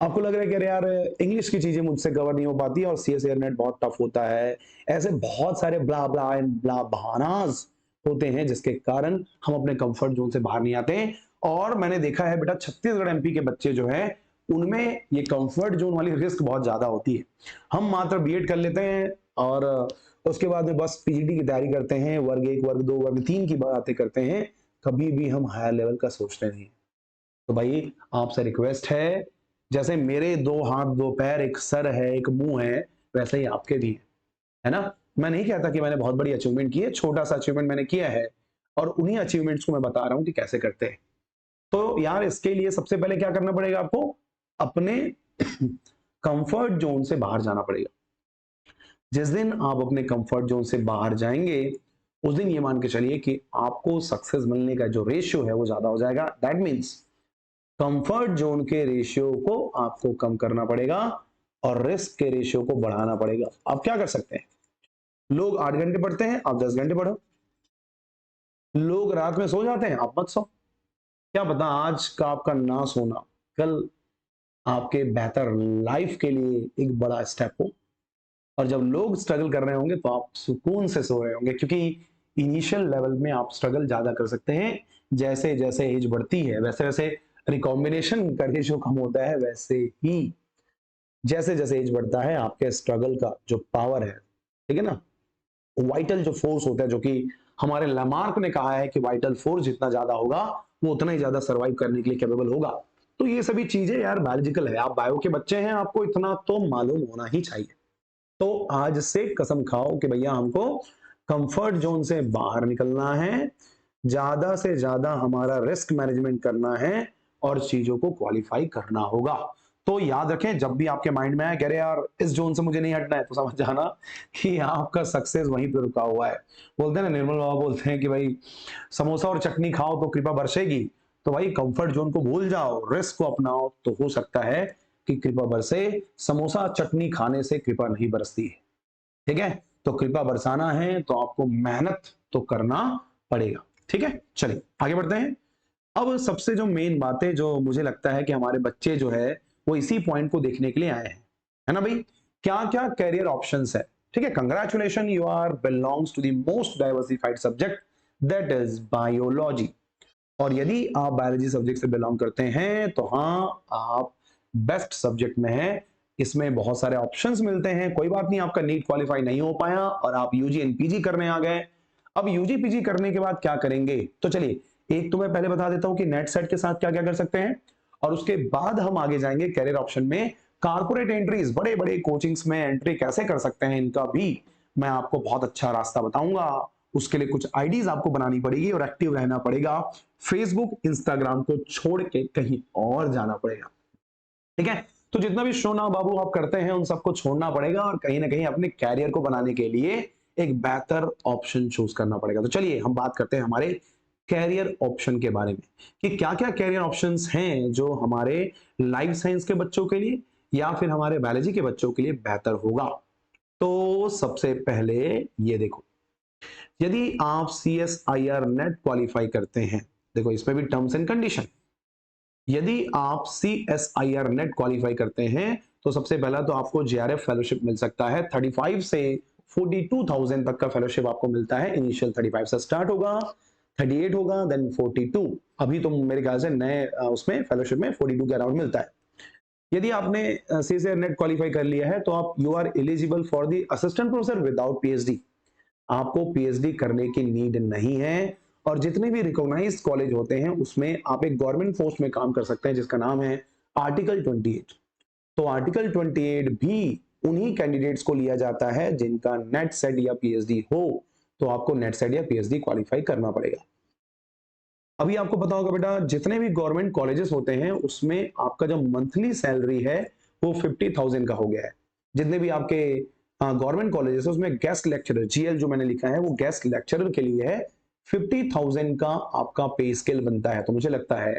आपको लग रहा है कि अरे यार इंग्लिश की चीजें मुझसे कवर नहीं हो पाती और सीएस एयरनेट बहुत टफ होता है। ऐसे बहुत सारे ब्ला ब्ला एंड ब्ला बहानास होते हैं जिसके कारण हम अपने कंफर्ट जोन से बाहर नहीं आते। और मैंने देखा है बेटा छत्तीसगढ़ एमपी के बच्चे जो है उनमें ये कंफर्ट जोन वाली रिस्क बहुत ज्यादा होती है। हम मात्र बीएड कर लेते हैं और उसके बाद में बस पीजीडी की तैयारी करते हैं, वर्ग 1 वर्ग 2 वर्ग 3 की बातें करते हैं, कभी भी हम हायर लेवल का सोचते नहीं। तो भाई आपसे रिक्वेस्ट है, जैसे मेरे 2 हाथ 2 पैर एक सर है एक मुंह है, वैसे ही आपके भी है ना। मैं नहीं कहता कि मैंने बहुत बड़ी अचीवमेंट की है, छोटा सा अचीवमेंट मैंने किया है और उन्हीं अचीवमेंट्स को मैं बता रहा हूं कि कैसे करते हैं। तो यार इसके लिए सबसे पहले क्या करना पड़ेगा आपको, अपने कंफर्ट जोन से बाहर जाना पड़ेगा। जिस दिन आप अपने कंफर्ट जोन से बाहर जाएंगे उस दिन ये मान के चलिए कि आपको सक्सेस मिलने का जो रेशियो है वो ज्यादा हो जाएगा। दैट मीन्स कंफर्ट जोन के रेशियो को आपको कम करना पड़ेगा और रिस्क के रेशियो को बढ़ाना पड़ेगा। आप क्या कर सकते हैं, लोग 8 घंटे पढ़ते हैं, आप 10 घंटे पढ़ो। लोग रात में सो जाते हैं, आप मत सो। क्या पता आज का आपका ना सोना कल आपके बेहतर लाइफ के लिए एक बड़ा स्टेप हो। और जब लोग स्ट्रगल कर रहे होंगे तो आप सुकून से सो रहे होंगे, क्योंकि इनिशियल लेवल में आप स्ट्रगल ज्यादा कर सकते हैं। जैसे जैसे एज बढ़ती है वैसे वैसे रिकॉम्बिनेशन का रेशियो कम होता है, वैसे ही जैसे जैसे एज बढ़ता है आपके स्ट्रगल का जो पावर है, ठीक है ना, वाइटल जो फोर्स होता है, जो कि हमारे लमार्क ने कहा है कि वाइटल फोर्स जितना ज्यादा होगा वो उतना ही ज्यादा सर्वाइव करने के लिए कैपेबल होगा। तो ये सभी चीजें यार बायोलॉजिकल है, आप बायो के बच्चे हैं, आपको इतना तो मालूम होना ही चाहिए। तो आज से कसम खाओ कि भैया हमको कंफर्ट जोन से बाहर निकलना है, ज्यादा से ज्यादा हमारा रिस्क मैनेजमेंट करना है और चीजों को क्वालिफाई करना होगा। तो याद रखें, जब भी आपके माइंड में आए कह रहे यार इस जोन से मुझे नहीं हटना है, तो समझ जाना कि आपका सक्सेस वहीं पर रुका हुआ है। बोलते हैं ना, निर्मल बाबा बोलते हैं कि भाई समोसा और चटनी खाओ तो कृपा बरसेगी। तो भाई कंफर्ट जोन को भूल जाओ, रिस्क को अपनाओ, तो हो सकता है कि कृपा बरसे। समोसा चटनी खाने से कृपा नहीं बरसती है, ठीक है। तो कृपा बरसाना है तो आपको मेहनत तो करना पड़ेगा, ठीक है। चलिए आगे बढ़ते हैं। अब सबसे जो मेन बातें जो मुझे लगता है कि हमारे बच्चे जो है वो इसी पॉइंट को देखने के लिए आए हैं, है ना भाई, क्या क्या कैरियर ऑप्शंस है। ठीक है, congratulation, you are belongs to the most diversified subject, that is biology. और यदि आप बायोलॉजी सब्जेक्ट से बिलोंग करते हैं तो हाँ आप बेस्ट सब्जेक्ट में हैं। इसमें बहुत सारे ऑप्शंस मिलते हैं। कोई बात नहीं, आपका नीट क्वालिफाई नहीं हो पाया और आप यूजी एंड पीजी करने आ गए। अब यूजी पीजी करने के बाद क्या करेंगे, तो चलिए एक तो मैं पहले बता देता हूं कि नेट सेट के साथ क्या क्या कर सकते हैं और उसके बाद हम आगे जाएंगे कैरियर ऑप्शन में। कारपोरेट एंट्रीज, बड़े बड़े कोचिंग्स में एंट्री कैसे कर सकते हैं, इनका भी मैं आपको बहुत अच्छा रास्ता बताऊंगा। उसके लिए कुछ आईडीज आपको बनानी पड़ेगी और एक्टिव रहना पड़ेगा। फेसबुक इंस्टाग्राम को छोड़ के कहीं और जाना पड़ेगा, ठीक है। तो जितना भी शो ना बाबू आप करते हैं उन सबको छोड़ना पड़ेगा और कहीं ना कहीं अपने कैरियर को बनाने के लिए एक बेहतर ऑप्शन चूज करना पड़ेगा। तो चलिए हम बात करते हैं हमारे कैरियर ऑप्शन के बारे में कि क्या क्या कैरियर ऑप्शंस हैं जो हमारे लाइफ साइंस के बच्चों के लिए या फिर हमारे बायोलॉजी के बच्चों के लिए बेहतर होगा। तो सबसे पहले ये देखो, यदि आप CSIR नेट क्वालिफाई करते हैं, देखो इसमें भी टर्म्स एंड कंडीशन। यदि आप CSIR नेट क्वालिफाई करते हैं तो सबसे पहला तो आपको JRF फेलोशिप मिल सकता है। 35 से 42,000 तक का फेलोशिप आपको मिलता है। इनिशियल 35 से स्टार्ट होगा, 38 होगा, देन 42। अभी तो मेरे ख्याल से नए उसमें फेलोशिप में 42 के अराउंड मिलता है। यदि आपने CSIR नेट क्वालिफाई कर लिया है तो आप you are eligible for the assistant professor without PhD। आपको PhD करने की नीड नहीं है और जितने भी रिकॉग्नाइज्ड कॉलेज होते हैं उसमें आप एक गवर्नमेंट पोस्ट में काम कर सकते हैं जिसका नाम है आर्टिकल 28। तो आर्टिकल 28 भी उन्हीं कैंडिडेट्स को लिया जाता है जिनका नेट सेट या पीएचडी हो। तो आपको नेट सेट या पीएचडी क्वालिफाई करना पड़ेगा। अभी आपको पता होगा बेटा, जितने भी गवर्नमेंट कॉलेजेस होते हैं उसमें आपका जो मंथली सैलरी है वो 50,000 का हो गया है। जितने भी आपके गवर्नमेंट कॉलेजेस है उसमें गेस्ट लेक्चरर जीएल जो मैंने लिखा है वो गेस्ट लेक्चरर के लिए है 50,000 का आपका पे स्केल बनता है। तो मुझे लगता है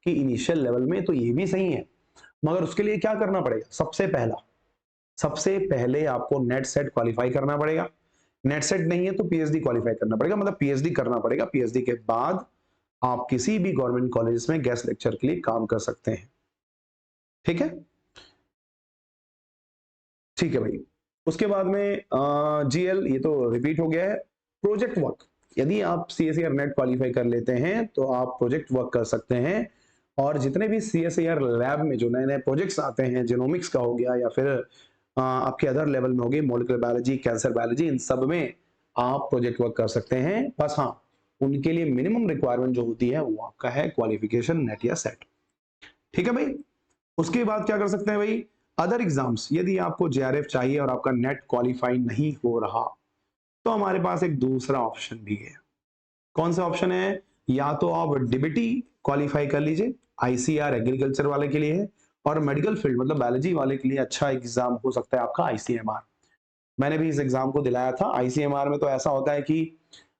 कि इनिशियल लेवल में तो ये भी सही है, मगर उसके लिए क्या करना पड़ेगा? सबसे पहले आपको नेट सेट क्वालिफाई करना पड़ेगा। नेट सेट नहीं है तो पीएचडी क्वालिफाई करना पड़ेगा, मतलब पीएचडी करना पड़ेगा। पीएचडी के बाद आप किसी भी गवर्नमेंट कॉलेज में गेस्ट लेक्चर के लिए काम कर सकते हैं। ठीक है, ठीक है भाई। उसके बाद में जीएल ये तो रिपीट हो गया है। प्रोजेक्ट वर्क, यदि आप सीएसईआर नेट क्वालिफाई कर लेते हैं तो आप प्रोजेक्ट वर्क कर सकते हैं। और जितने भी सीएसईआर लैब में जो नए नए प्रोजेक्ट्स आते हैं, जेनोमिक्स का हो गया या फिर आपके अदर लेवल में हो गई मॉलिक्यूलर बायोलॉजी, कैंसर बायोलॉजी, इन सब में आप प्रोजेक्ट वर्क कर सकते हैं। बस हाँ, उनके लिए मिनिमम रिक्वायरमेंट जो होती है वो आपका है क्वालिफिकेशन नेट या सेट। ठीक है भाई। उसके बाद क्या कर सकते हैं भाई? अदर एग्जाम्स, यदि आपको जेआरएफ चाहिए और आपका नेट क्वालिफाई नहीं हो रहा तो हमारे पास एक दूसरा ऑप्शन भी है। कौन सा ऑप्शन है? या तो आप डीबीटी क्वालिफाई कर लीजिए, आईसीआर एग्रीकल्चर वाले के लिए है, और मेडिकल फील्ड मतलब बायोलॉजी वाले के लिए अच्छा एग्जाम हो सकता है आपका आईसीएमआर। मैंने भी इस एग्जाम को दिलाया था। आईसीएमआर में तो ऐसा होता है कि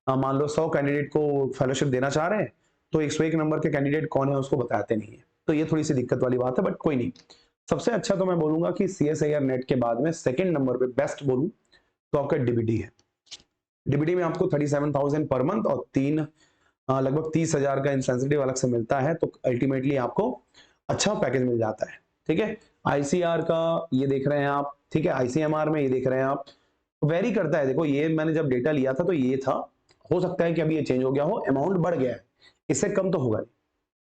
मान लो 100 कैंडिडेट को फेलोशिप देना चाह रहे हैं तो 101 नंबर के कैंडिडेट कौन है उसको बताते नहीं है। तो ये थोड़ी सी दिक्कत वाली बात है, बट कोई नहीं। सबसे अच्छा तो मैं बोलूंगा कि सीएसआईआर नेट के बाद में सेकंड नंबर पे बेस्ट बोलूं तो आपका डीबीटी है। डीबीटी में आपको 37,000 पर मंथ और लगभग 30,000 का इंसेंसिटिव अलग से मिलता है। तो अल्टीमेटली आपको अच्छा पैकेज मिल जाता है। ठीक है, आईसीआर का ये देख रहे हैं आप, ठीक है, आईसीएमआर में ये देख रहे हैं आप, वेरी करता है। देखो ये मैंने जब डेटा लिया था तो ये था, हो सकता है कि अभी ये चेंज हो गया हो, अमाउंट बढ़ गया है, इससे कम तो होगा नहीं।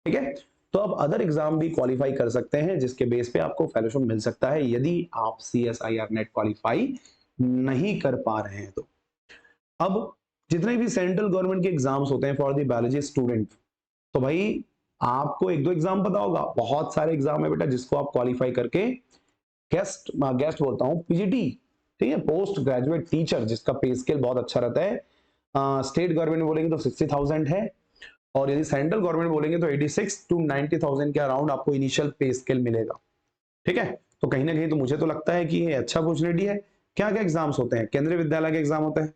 ठीक है, तो अब अदर एग्जाम भी क्वालिफाई कर सकते हैं जिसके बेस पे आपको फेलोशिप मिल सकता है यदि आप सीएसआईआर नेट क्वालिफाई नहीं कर पा रहे हैं तो। अब जितने भी सेंट्रल गवर्नमेंट के एग्जाम्स होते हैं फॉर द बायोलॉजी स्टूडेंट, तो भाई आपको एक दो एग्जाम पता होगा, बहुत सारे एग्जाम है बेटा जिसको आप क्वालिफाई करके गेस्ट गेस्ट बोलता हूँ पीजीटी, ठीक है, पोस्ट ग्रेजुएट टीचर, जिसका पे स्केल बहुत अच्छा रहता है। स्टेट गवर्नमेंट बोलेंगे तो 60,000 है, और यदि सेंट्रल गवर्नमेंट बोलेंगे तो 86 to 90,000 के अराउंड आपको इनिशियल पे स्केल मिलेगा। ठीक है, तो कहीं ना कहीं तो मुझे तो लगता है कि ये अच्छा अपॉर्चुनिटी है। क्या क्या एग्जाम्स होते हैं? केंद्रीय विद्यालय के एग्जाम होते हैं,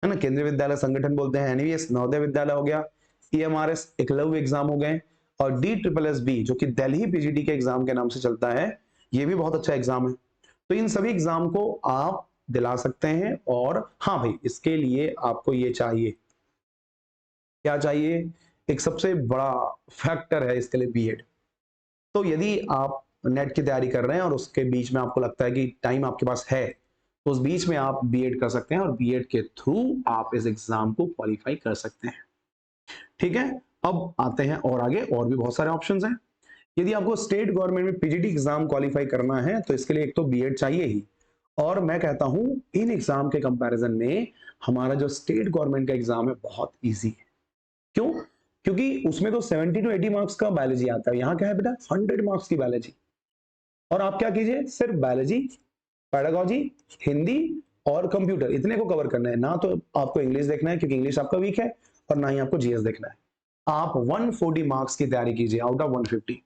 है ना, केंद्रीय विद्यालय संगठन बोलते हैं, एनवीएस नवोदय विद्यालय हो गया, ईएमआरएस एकलव्य एग्जाम हो गए, और DSSB जो कि दिल्ली पीजीटी के एग्जाम के नाम से चलता है, ये भी बहुत अच्छा एग्जाम है। तो इन सभी एग्जाम को आप दिला सकते हैं। और हाँ भाई, इसके लिए आपको ये चाहिए, क्या चाहिए? एक सबसे बड़ा फैक्टर है इसके लिए बीएड। तो यदि आप नेट की तैयारी कर रहे हैं और उसके बीच में आपको लगता है कि टाइम आपके पास है, तो उस बीच में आप बीएड कर सकते हैं और बीएड के थ्रू आप इस एग्जाम को क्वालिफाई कर सकते हैं। ठीक है, अब आते हैं और आगे, और भी बहुत सारे ऑप्शंस हैं। यदि आपको स्टेट गवर्नमेंट में पीजीटी एग्जाम क्वालिफाई करना है तो इसके लिए एक तो बीएड चाहिए ही, और मैं कहता हूं इन एग्जाम के कंपैरिजन में हमारा जो स्टेट गवर्नमेंट का एग्जाम है बहुत इजी है। क्यों? क्योंकि उसमें तो 70 to 80 मार्क्स का बायोलॉजी आता है, यहाँ क्या है बेटा 100 मार्क्स की बायोलॉजी। और आप क्या कीजिए, सिर्फ बायोलॉजी, पेडागोजी, हिंदी और कंप्यूटर, इतने को कवर करना है। ना तो आपको इंग्लिश देखना है क्योंकि इंग्लिश आपका वीक है, और ना ही आपको जीएस देखना है। आप 140 मार्क्स की तैयारी कीजिए आउट ऑफ 150।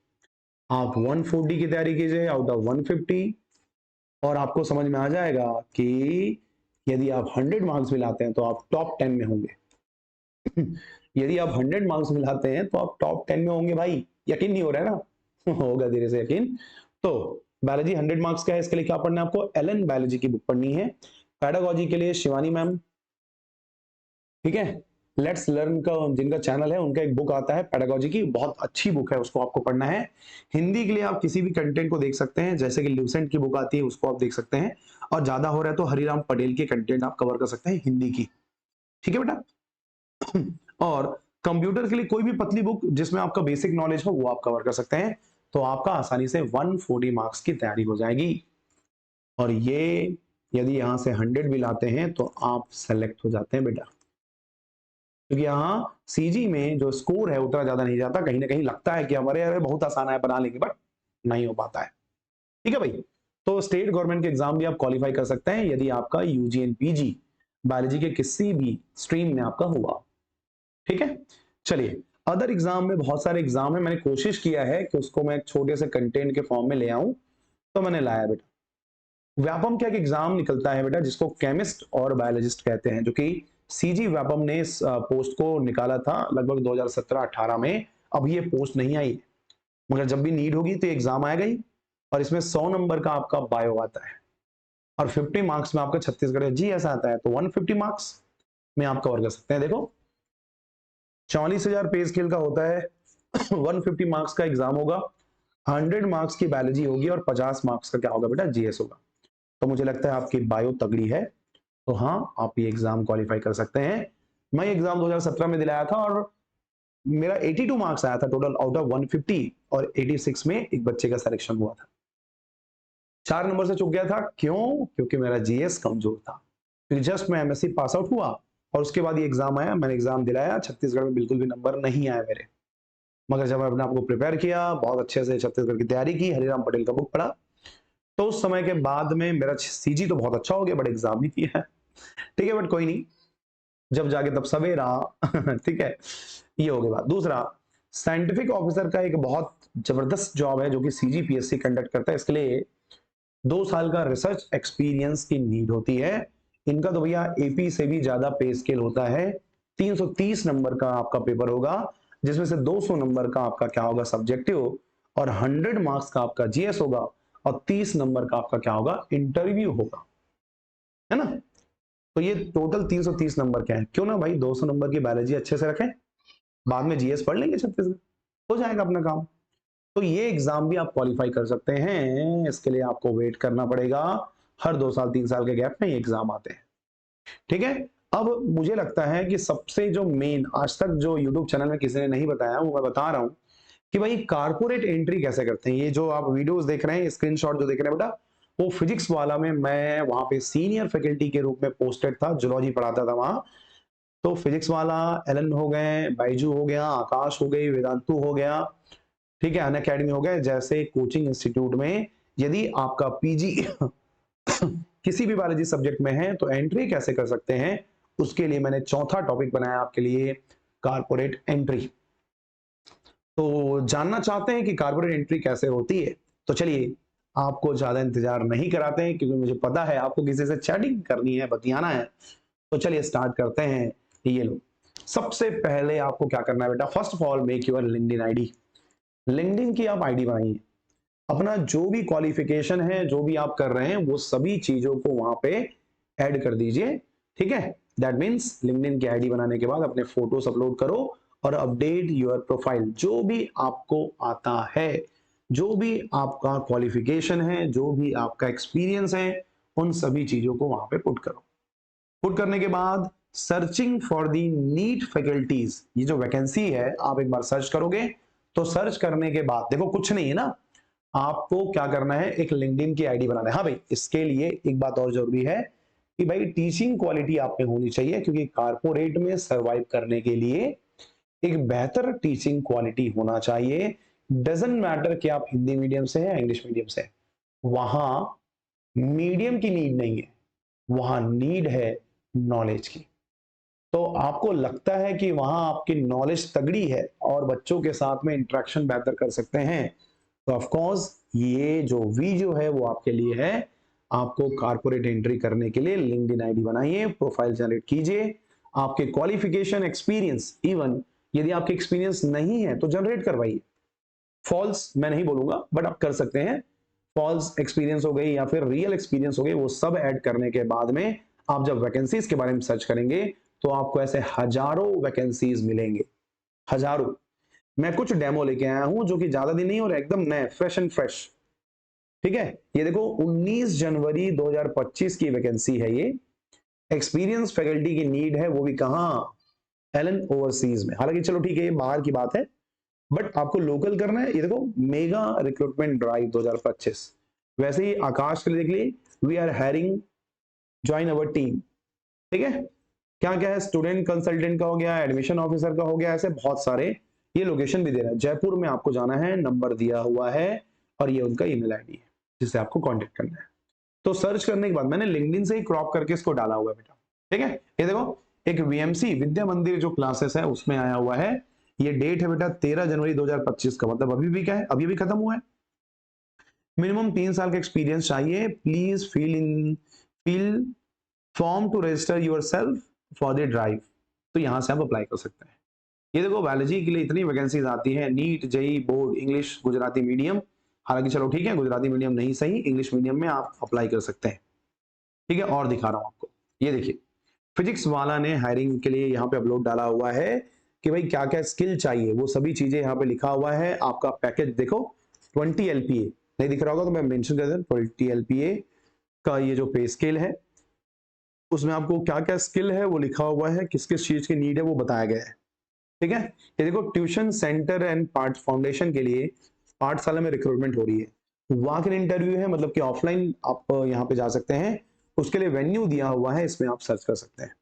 आप 140 की तैयारी कीजिए आउट ऑफ 150, और आपको समझ में आ जाएगा कि यदि आप 100 मार्क्स भी लाते हैं तो आप टॉप 10 में होंगे। यदि आप 100 मार्क्स भी लाते हैं तो आप टॉप 10 में होंगे भाई। यकीन नहीं हो रहा है ना? होगा धीरे से यकीन। तो बायोलॉजी 100 मार्क्स का है, इसके लिए क्या पढ़ना है आपको? एलन बायोलॉजी की बुक पढ़नी है। पेडागोजी के लिए शिवानी मैम, ठीक है, लेट्स लर्न का जिनका चैनल है उनका एक बुक आता है पेडागोजी की, बहुत अच्छी बुक है, उसको आपको पढ़ना है। हिंदी के लिए आप किसी भी कंटेंट को देख सकते हैं, जैसे कि ल्यूसेंट की बुक आती है उसको आप देख सकते हैं, और ज्यादा हो रहा है तो हरिराम पटेल के कंटेंट आप कवर कर सकते हैं हिंदी की। ठीक है बेटा। और कंप्यूटर के लिए कोई भी पतली बुक जिसमें आपका बेसिक नॉलेज हो वो आप कवर कर सकते हैं। तो आपका आसानी से 140 मार्क्स की तैयारी हो जाएगी। और ये यदि यहां से 100 भी लाते हैं तो आप सेलेक्ट हो जाते हैं बेटा। क्योंकि यहाँ सीजी में जो स्कोर है उतना ज्यादा नहीं जाता, कहीं ना कहीं लगता है कि हमारे यार बहुत आसान है बना लेंगे, बट नहीं हो पाता है। ठीक है भाई। तो स्टेट गवर्नमेंट के एग्जाम भी आप क्वालिफाई कर सकते हैं यदि आपका यूजी एंड पीजी बायोलॉजी के किसी भी स्ट्रीम में आपका हुआ। ठीक है। चलिए, अदर एग्जाम में बहुत सारे एग्जाम है, मैंने कोशिश किया है कि उसको मैं एक छोटे से कंटेंट के फॉर्म में ले आऊं, तो मैंने लाया बेटा। व्यापम क्या एग्जाम निकलता है बेटा, जिसको केमिस्ट और बायोलॉजिस्ट कहते हैं, जो कि सीजी व्यापम ने इस पोस्ट को निकाला था लगभग 2017-18 में। अब ये पोस्ट नहीं आई, मगर जब भी नीड होगी तो एग्जाम आएगा ही। और इसमें 100 नंबर का आपका बायो आता है और 50 मार्क्स में आपका छत्तीसगढ़ जी ऐसा आता है, तो 150 मार्क्स में आप कवर कर सकते हैं। देखो 44,000 पे स्केल का होता है 150 मार्क्स का एग्जाम होगा, 100 मार्क्स की बायोलॉजी होगी और 50 मार्क्स का क्या होगा बेटा, जीएस होगा। तो मुझे लगता है आपकी बायो तगड़ी है, तो हाँ आप ये एग्जाम क्वालिफाई कर सकते हैं। मैं एग्जाम 2017 में दिलाया था और मेरा 82 मार्क्स आया था टोटल आउट ऑफ 150, और 86 में एक बच्चे का सिलेक्शन हुआ था। 4 नंबर से चूक गया था, क्यों? क्योंकि मेरा जीएस कमजोर था। फिर जस्ट मैं एमएससी पास आउट हुआ और उसके बाद ये एग्जाम आया, मैंने एग्जाम दिलाया, छत्तीसगढ़ में बिल्कुल भी नंबर नहीं आए मेरे। मगर जब मैं अपने आपको प्रिपेयर किया, बहुत अच्छे से छत्तीसगढ़ की तैयारी की, हरिराम पटेल का बुक पढ़ा, तो उस समय के बाद में मेरा सीजी तो बहुत अच्छा हो गया, बट एग्जाम नहीं किया है। ठीक है, बट कोई नहीं, जब जाके तब सवेरा। ठीक है, ये हो गया बात। दूसरा, साइंटिफिक ऑफिसर का एक बहुत जबरदस्त जॉब है जो कि सीजीपीएससी कंडक्ट करता है। इसके लिए 2 साल का रिसर्च एक्सपीरियंस की नीड होती है। इनका तो भैया एपी से भी ज्यादा पे स्केल होता है। 330 नंबर का आपका पेपर होगा, जिसमें से 200 नंबर का आपका क्या होगा, सब्जेक्टिव, और 100 मार्क्स का आपका जीएस होगा, और 30 नंबर का आपका क्या होगा, इंटरव्यू होगा, है ना। तो ये टोटल 330 नंबर क्या है, क्यों ना भाई 200 नंबर की बायोलॉजी अच्छे से रखें, बाद में जीएस पढ़ लेंगे छत्तीसगढ़, हो जाएगा अपना काम। तो ये एग्जाम भी आप क्वालिफाई कर सकते हैं, इसके लिए आपको वेट करना पड़ेगा। हर 2 साल 3 साल के गैप में ये एग्जाम आते हैं। ठीक है। अब मुझे लगता है कि सबसे जो मेन आज तक जो यूट्यूब चैनल में किसी ने नहीं बताया, वो मैं बता रहा हूं कि भाई कारपोरेट एंट्री कैसे करते हैं। ये जो आप वीडियोस देख रहे हैं, स्क्रीनशॉट जो देख रहे हैं बेटा, वो फिजिक्स वाला में मैं वहां पे सीनियर फैकल्टी के रूप में पोस्टेड था, जूलॉजी पढ़ाता था वहां। तो फिजिक्स वाला एलन हो गए, बाइजू हो गया, आकाश हो गई, वेदांतु हो गया, ठीक है, अन अकेडमी हो गए, जैसे कोचिंग इंस्टीट्यूट में यदि आपका पीजी किसी भी बायोलॉजी सब्जेक्ट में है तो एंट्री कैसे कर सकते हैं, उसके लिए मैंने चौथा टॉपिक बनाया आपके लिए, कारपोरेट एंट्री। तो जानना चाहते हैं कि कारपोरेट एंट्री कैसे होती है, तो चलिए आपको ज्यादा इंतजार नहीं कराते हैं, क्योंकि मुझे पता है आपको किसी से चैटिंग करनी है, बतियाना है। तो चलिए स्टार्ट करते हैं। ये लो, सबसे पहले आपको क्या करना है बेटा, first of all make your LinkedIn ID. LinkedIn की आप आईडी बनाइए, अपना जो भी क्वालिफिकेशन है, जो भी आप कर रहे हैं, वो सभी चीजों को वहां पे ऐड कर दीजिए। ठीक है, दैट मीन्स लिंक्डइन की आईडी बनाने के बाद अपने फोटोज अपलोड करो और अपडेट योर प्रोफाइल, जो भी आपको आता है, जो भी आपका क्वालिफिकेशन है, जो भी आपका एक्सपीरियंस है, उन सभी चीजों को वहां पे पुट करो। पुट करने के बाद searching for the NEET faculties, ये जो वैकेंसी है आप एक बार सर्च करोगे, तो सर्च करने के बाद देखो कुछ नहीं है ना, आपको क्या करना है, एक लिंक्डइन की आईडी बनाना है। हाँ भाई, इसके लिए एक बात और जरूरी है कि भाई टीचिंग क्वालिटी आप में होनी चाहिए, क्योंकि कारपोरेट में सरवाइव करने के लिए एक बेहतर टीचिंग क्वालिटी होना चाहिए। डजंट मैटर कि आप हिंदी मीडियम से हैं, इंग्लिश मीडियम से हैं, वहां मीडियम की नीड नहीं है, वहां नीड है नॉलेज की। तो आपको लगता है कि वहां आपकी नॉलेज तगड़ी है और बच्चों के साथ में इंटरेक्शन बेहतर कर सकते हैं, तो ऑफ कोर्स ये जो वीडियो है वो आपके लिए है। आपको कारपोरेट एंट्री करने के लिए लिंक्डइन आईडी बनाइए, प्रोफाइल जनरेट कीजिए, आपके क्वालिफिकेशन, एक्सपीरियंस, इवन यदि आपके एक्सपीरियंस नहीं है तो जनरेट करवाइए। फॉल्स मैं नहीं बोलूंगा, बट आप कर सकते हैं। फॉल्स एक्सपीरियंस हो गई या फिर रियल एक्सपीरियंस हो गई, वो सब ऐड करने के बाद में आप जब वैकेंसीज के बारे में सर्च करेंगे तो आपको ऐसे हजारों वैकेंसीज मिलेंगे, हजारों। मैं कुछ डेमो लेके आया हूं जो कि ज्यादा दिन नहीं और एकदम नए, फ्रेश एंड फ्रेश। ठीक है, ये देखो 19 जनवरी 2025 की वैकेंसी है ये। एक्सपीरियंस फैकल्टी की नीड है, वो भी कहां, एलन ओवरसीज में। हालांकि चलो ठीक है, ये बाहर की बात है, बट आपको लोकल करना है। ये देखो मेगा रिक्रूटमेंट ड्राइव 2025, वैसे ही आकाश के लिए देख लिए, we are hiring, join our team. ठीक है, क्या क्या है, स्टूडेंट कंसल्टेंट का हो गया, एडमिशन ऑफिसर का हो गया, ऐसे बहुत सारे। ये लोकेशन भी दे रहा है, जयपुर में आपको जाना है, नंबर दिया हुआ है और ये उनका ईमेल आईडी है जिससे आपको कांटेक्ट करना है। तो सर्च करने के बाद मैंने लिंक्डइन से ही क्रॉप करके इसको डाला हुआ है बेटा, ठीक है। ये देखो एक वीएमसी विद्या मंदिर जो क्लासेस है उसमें आया हुआ है। ये डेट है बेटा 13 जनवरी 2025 का, मतलब अभी भी क्या है, अभी भी खत्म हुआ है। मिनिमम 3 साल का एक्सपीरियंस चाहिए। Please fill form to register yourself for the drive. तो यहां से आप अप्लाई कर सकते हैं। ये देखो बायोलॉजी के लिए इतनी वैकेंसीज आती है, NEET, JE, board, English, Gujarati medium. हालांकि चलो ठीक है, गुजराती मीडियम नहीं सही, इंग्लिश मीडियम में आप अप्लाई कर सकते हैं, ठीक है। और दिखा रहा हूं आपको, ये देखिए फिजिक्स वाला ने हायरिंग के लिए यहाँ पे अपलोड डाला हुआ है कि भाई क्या क्या स्किल चाहिए, वो सभी चीजें यहाँ पे लिखा हुआ है। आपका पैकेज देखो 20 LPA, नहीं दिख रहा होगा तो मैं मेंशन कर दूं, 20 LPA का ये जो पे स्केल है उसमें आपको क्या क्या स्किल है वो लिखा हुआ है, किस किस चीज की नीड है वो बताया गया है, ठीक है। ये देखो tuition centre and part foundation के लिए पाठशाला में रिक्रूटमेंट हो रही है। वॉक इन इंटरव्यू है, मतलब कि ऑफलाइन आप यहाँ पे जा सकते हैं। उसके लिए वेन्यू दिया हुआ है, इसमें आप सर्च कर सकते हैं।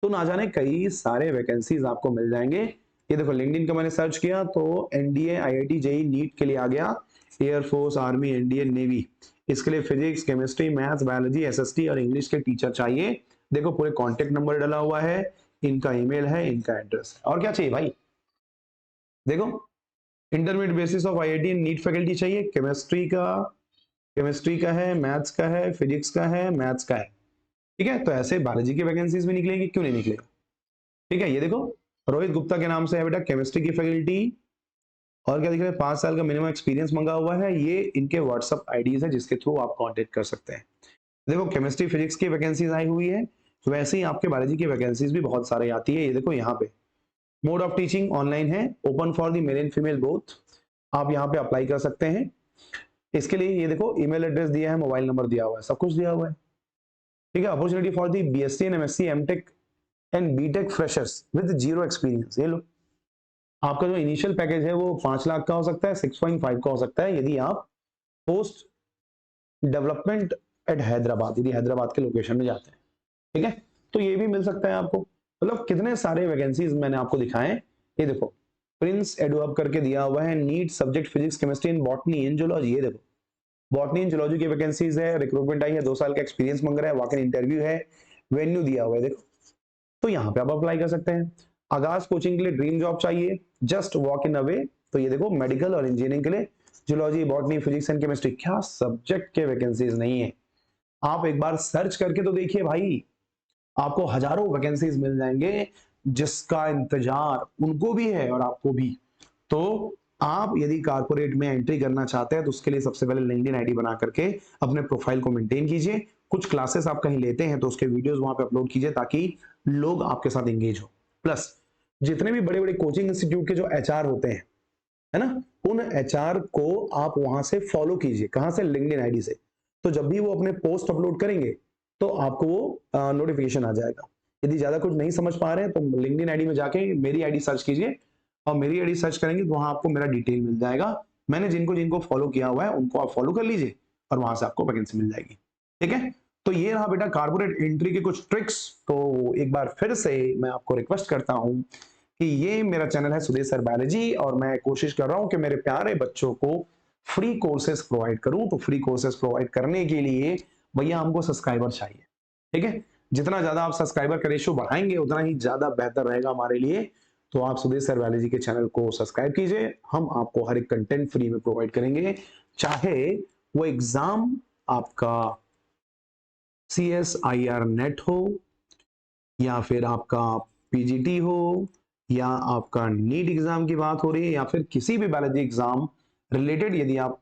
तो ना जाने कई सारे वैकेंसीज आपको मिल जाएंगे। ये देखो लिंक्डइन का मैंने सर्च किया तो एनडीए, आईआईटी, जेई, नीट के लिए आ गया, एयरफोर्स, आर्मी, एनडीए, नेवी। इसके लिए physics, chemistry, maths, biology, SST और इंग्लिश के टीचर चाहिए। देखो पूरे कॉन्टेक्ट नंबर डाला हुआ है, इनका ईमेल है, इनका एड्रेस है, और क्या चाहिए भाई। देखो intermediate basis of IIT and NEET faculty चाहिए, केमिस्ट्री का है, मैथ्स का है, फिजिक्स का है, मैथ्स का है, ठीक है। तो ऐसे बायोलॉजी की वैकेंसीज भी निकलेगी, क्यों नहीं निकलेगी, ठीक है। ये देखो रोहित गुप्ता के नाम से है बेटा केमिस्ट्री की फैकल्टी। और क्या दिख रहा है, 5 साल का मिनिमम एक्सपीरियंस मंगा हुआ है। ये इनके व्हाट्सअप आईडीज है जिसके थ्रू आप कांटेक्ट कर सकते हैं। देखो केमिस्ट्री फिजिक्स की वैकेंसीज आई हुई है, वैसे ही आपके बायोलॉजी की वैकेंसीज भी बहुत सारी आती है। ये देखो यहाँ पे मोड ऑफ टीचिंग ऑनलाइन है, open for the male and female both. आप यहाँ पे अप्लाई कर सकते हैं। इसके लिए ये देखो ईमेल एड्रेस दिया है, मोबाइल नंबर दिया हुआ है, सब कुछ दिया हुआ है, ठीक है। Opportunity for the BSc and MSc, MTech and BTech freshers with zero experience. ये लो आपका जो इनिशियल पैकेज है वो 5 लाख का हो सकता है, 6.5 का हो सकता है यदि आप पोस्ट डेवलपमेंट एट हैदराबाद, यदि हैदराबाद के लोकेशन में जाते हैं, ठीक है। तो ये भी मिल सकता है आपको। मतलब कितने सारे वैकेंसीज मैंने आपको दिखाए हैं। ये देखो प्रिंस एडुअब करके दिया हुआ है, NEET subject physics, chemistry and botany and zoology. ये देखो बॉटनी एंड जूलॉजी की वैकेंसीज है, रिक्रूटमेंट आई है, 2 साल का एक्सपीरियंस मांग रहा है, वॉक इन इंटरव्यू है, वेन्यू दिया हुआ है देखो। तो यहाँ पे आप अप्लाई कर सकते हैं। आगाज कोचिंग के लिए ड्रीम जॉब चाहिए, जस्ट वॉक इन अवे। तो ये देखो मेडिकल और इंजीनियरिंग के लिए zoology, botany, physics and chemistry, क्या सब्जेक्ट के वैकेंसीज नहीं है। आप एक बार सर्च करके तो देखिए भाई, आपको हजारों वैकेंसीज मिल जाएंगे, जिसका इंतजार उनको भी है और आपको भी। तो आप यदि कारपोरेट में एंट्री करना चाहते हैं तो उसके लिए सबसे पहले लिंक्डइन आईडी बना करके अपने प्रोफाइल को मेंटेन कीजिए। कुछ क्लासेस आप कहीं लेते हैं तो उसके वीडियोस वहां पे अपलोड कीजिए ताकि लोग आपके साथ एंगेज हो। प्लस जितने भी बड़े बड़े कोचिंग इंस्टीट्यूट के जो एचआर होते हैं, है ना, उन एचआर को आप वहां से फॉलो कीजिए। कहां से, लिंक्डइन आईडी से। तो जब भी वो अपने पोस्ट अपलोड करेंगे तो आपको वो नोटिफिकेशन आ जाएगा। यदि ज्यादा कुछ नहीं समझ पा रहे हैं तो लिंक्डइन आईडी में जाके मेरी आईडी सर्च कीजिए, और मेरी आईडी सर्च करेंगे तो वहां आपको मेरा डिटेल मिल जाएगा। मैंने जिनको जिनको फॉलो किया हुआ है उनको आप फॉलो कर लीजिए और वहां से आपको वैकेंसी मिल जाएगी, ठीक है। तो ये रहा बेटा कारपोरेट एंट्री के कुछ ट्रिक्स। तो एक बार फिर से मैं आपको रिक्वेस्ट करता हूं कि ये मेरा चैनल है सुदेश सर बायोलॉजी, और मैं कोशिश कर रहा हूं कि मेरे प्यारे बच्चों को फ्री कोर्सेज प्रोवाइड करूं। तो फ्री कोर्सेज प्रोवाइड करने के लिए भैया हमको सब्सक्राइबर चाहिए, ठीक है। जितना ज्यादा आप सब्सक्राइबर का रेशियो बढ़ाएंगे उतना ही ज्यादा बेहतर रहेगा हमारे लिए। तो आप सुदेश सर बायोलॉजी के चैनल को सब्सक्राइब कीजिए, हम आपको हर एक कंटेंट फ्री में प्रोवाइड करेंगे, चाहे वो एग्जाम आपका CSIR नेट हो, या फिर आपका PGT हो, या आपका नीट एग्जाम की बात हो रही है, या फिर किसी भी बायोलॉजी एग्जाम रिलेटेड यदि आप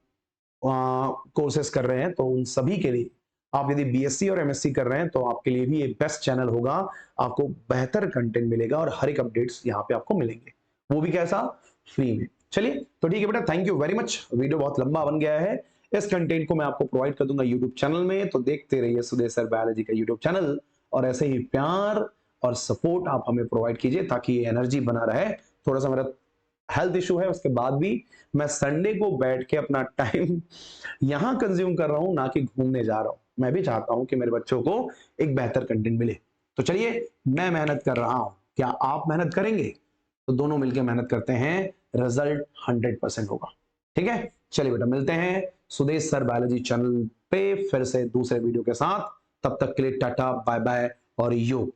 कोर्सेस कर रहे हैं तो उन सभी के लिए, आप यदि BSc और MSc कर रहे हैं तो आपके लिए भी ये बेस्ट चैनल होगा। आपको बेहतर कंटेंट मिलेगा और हर एक अपडेट्स यहाँ पे आपको मिलेंगे, वो भी कैसा, फ्री में। चलिए तो ठीक है बेटा, thank you very much. Video बहुत लंबा बन गया है, इस कंटेंट को मैं आपको प्रोवाइड कर दूंगा यूट्यूब चैनल में, तो देखते रहिए सुदेश सर बायोलॉजी का यूट्यूब चैनल, और ऐसे ही प्यार और सपोर्ट आप हमें प्रोवाइड कीजिए ताकि ये एनर्जी बना रहे। थोड़ा सा मेरा हेल्थ इशू है, उसके बाद भी मैं संडे को बैठ के अपना टाइम यहां कंज्यूम कर रहा हूं, ना कि घूमने जा रहा हूं। मैं भी चाहता हूं कि मेरे बच्चों को एक बेहतर कंटेंट मिले। तो चलिए, मैं मेहनत कर रहा हूं, क्या आप मेहनत करेंगे? तो दोनों मिलकर मेहनत करते हैं, रिजल्ट 100% होगा। ठीक है, चलिए बेटा, मिलते हैं सुदेश सर बायोलॉजी चैनल पे फिर से दूसरे वीडियो के साथ। तब तक के लिए टाटा, बाय बाय और योग।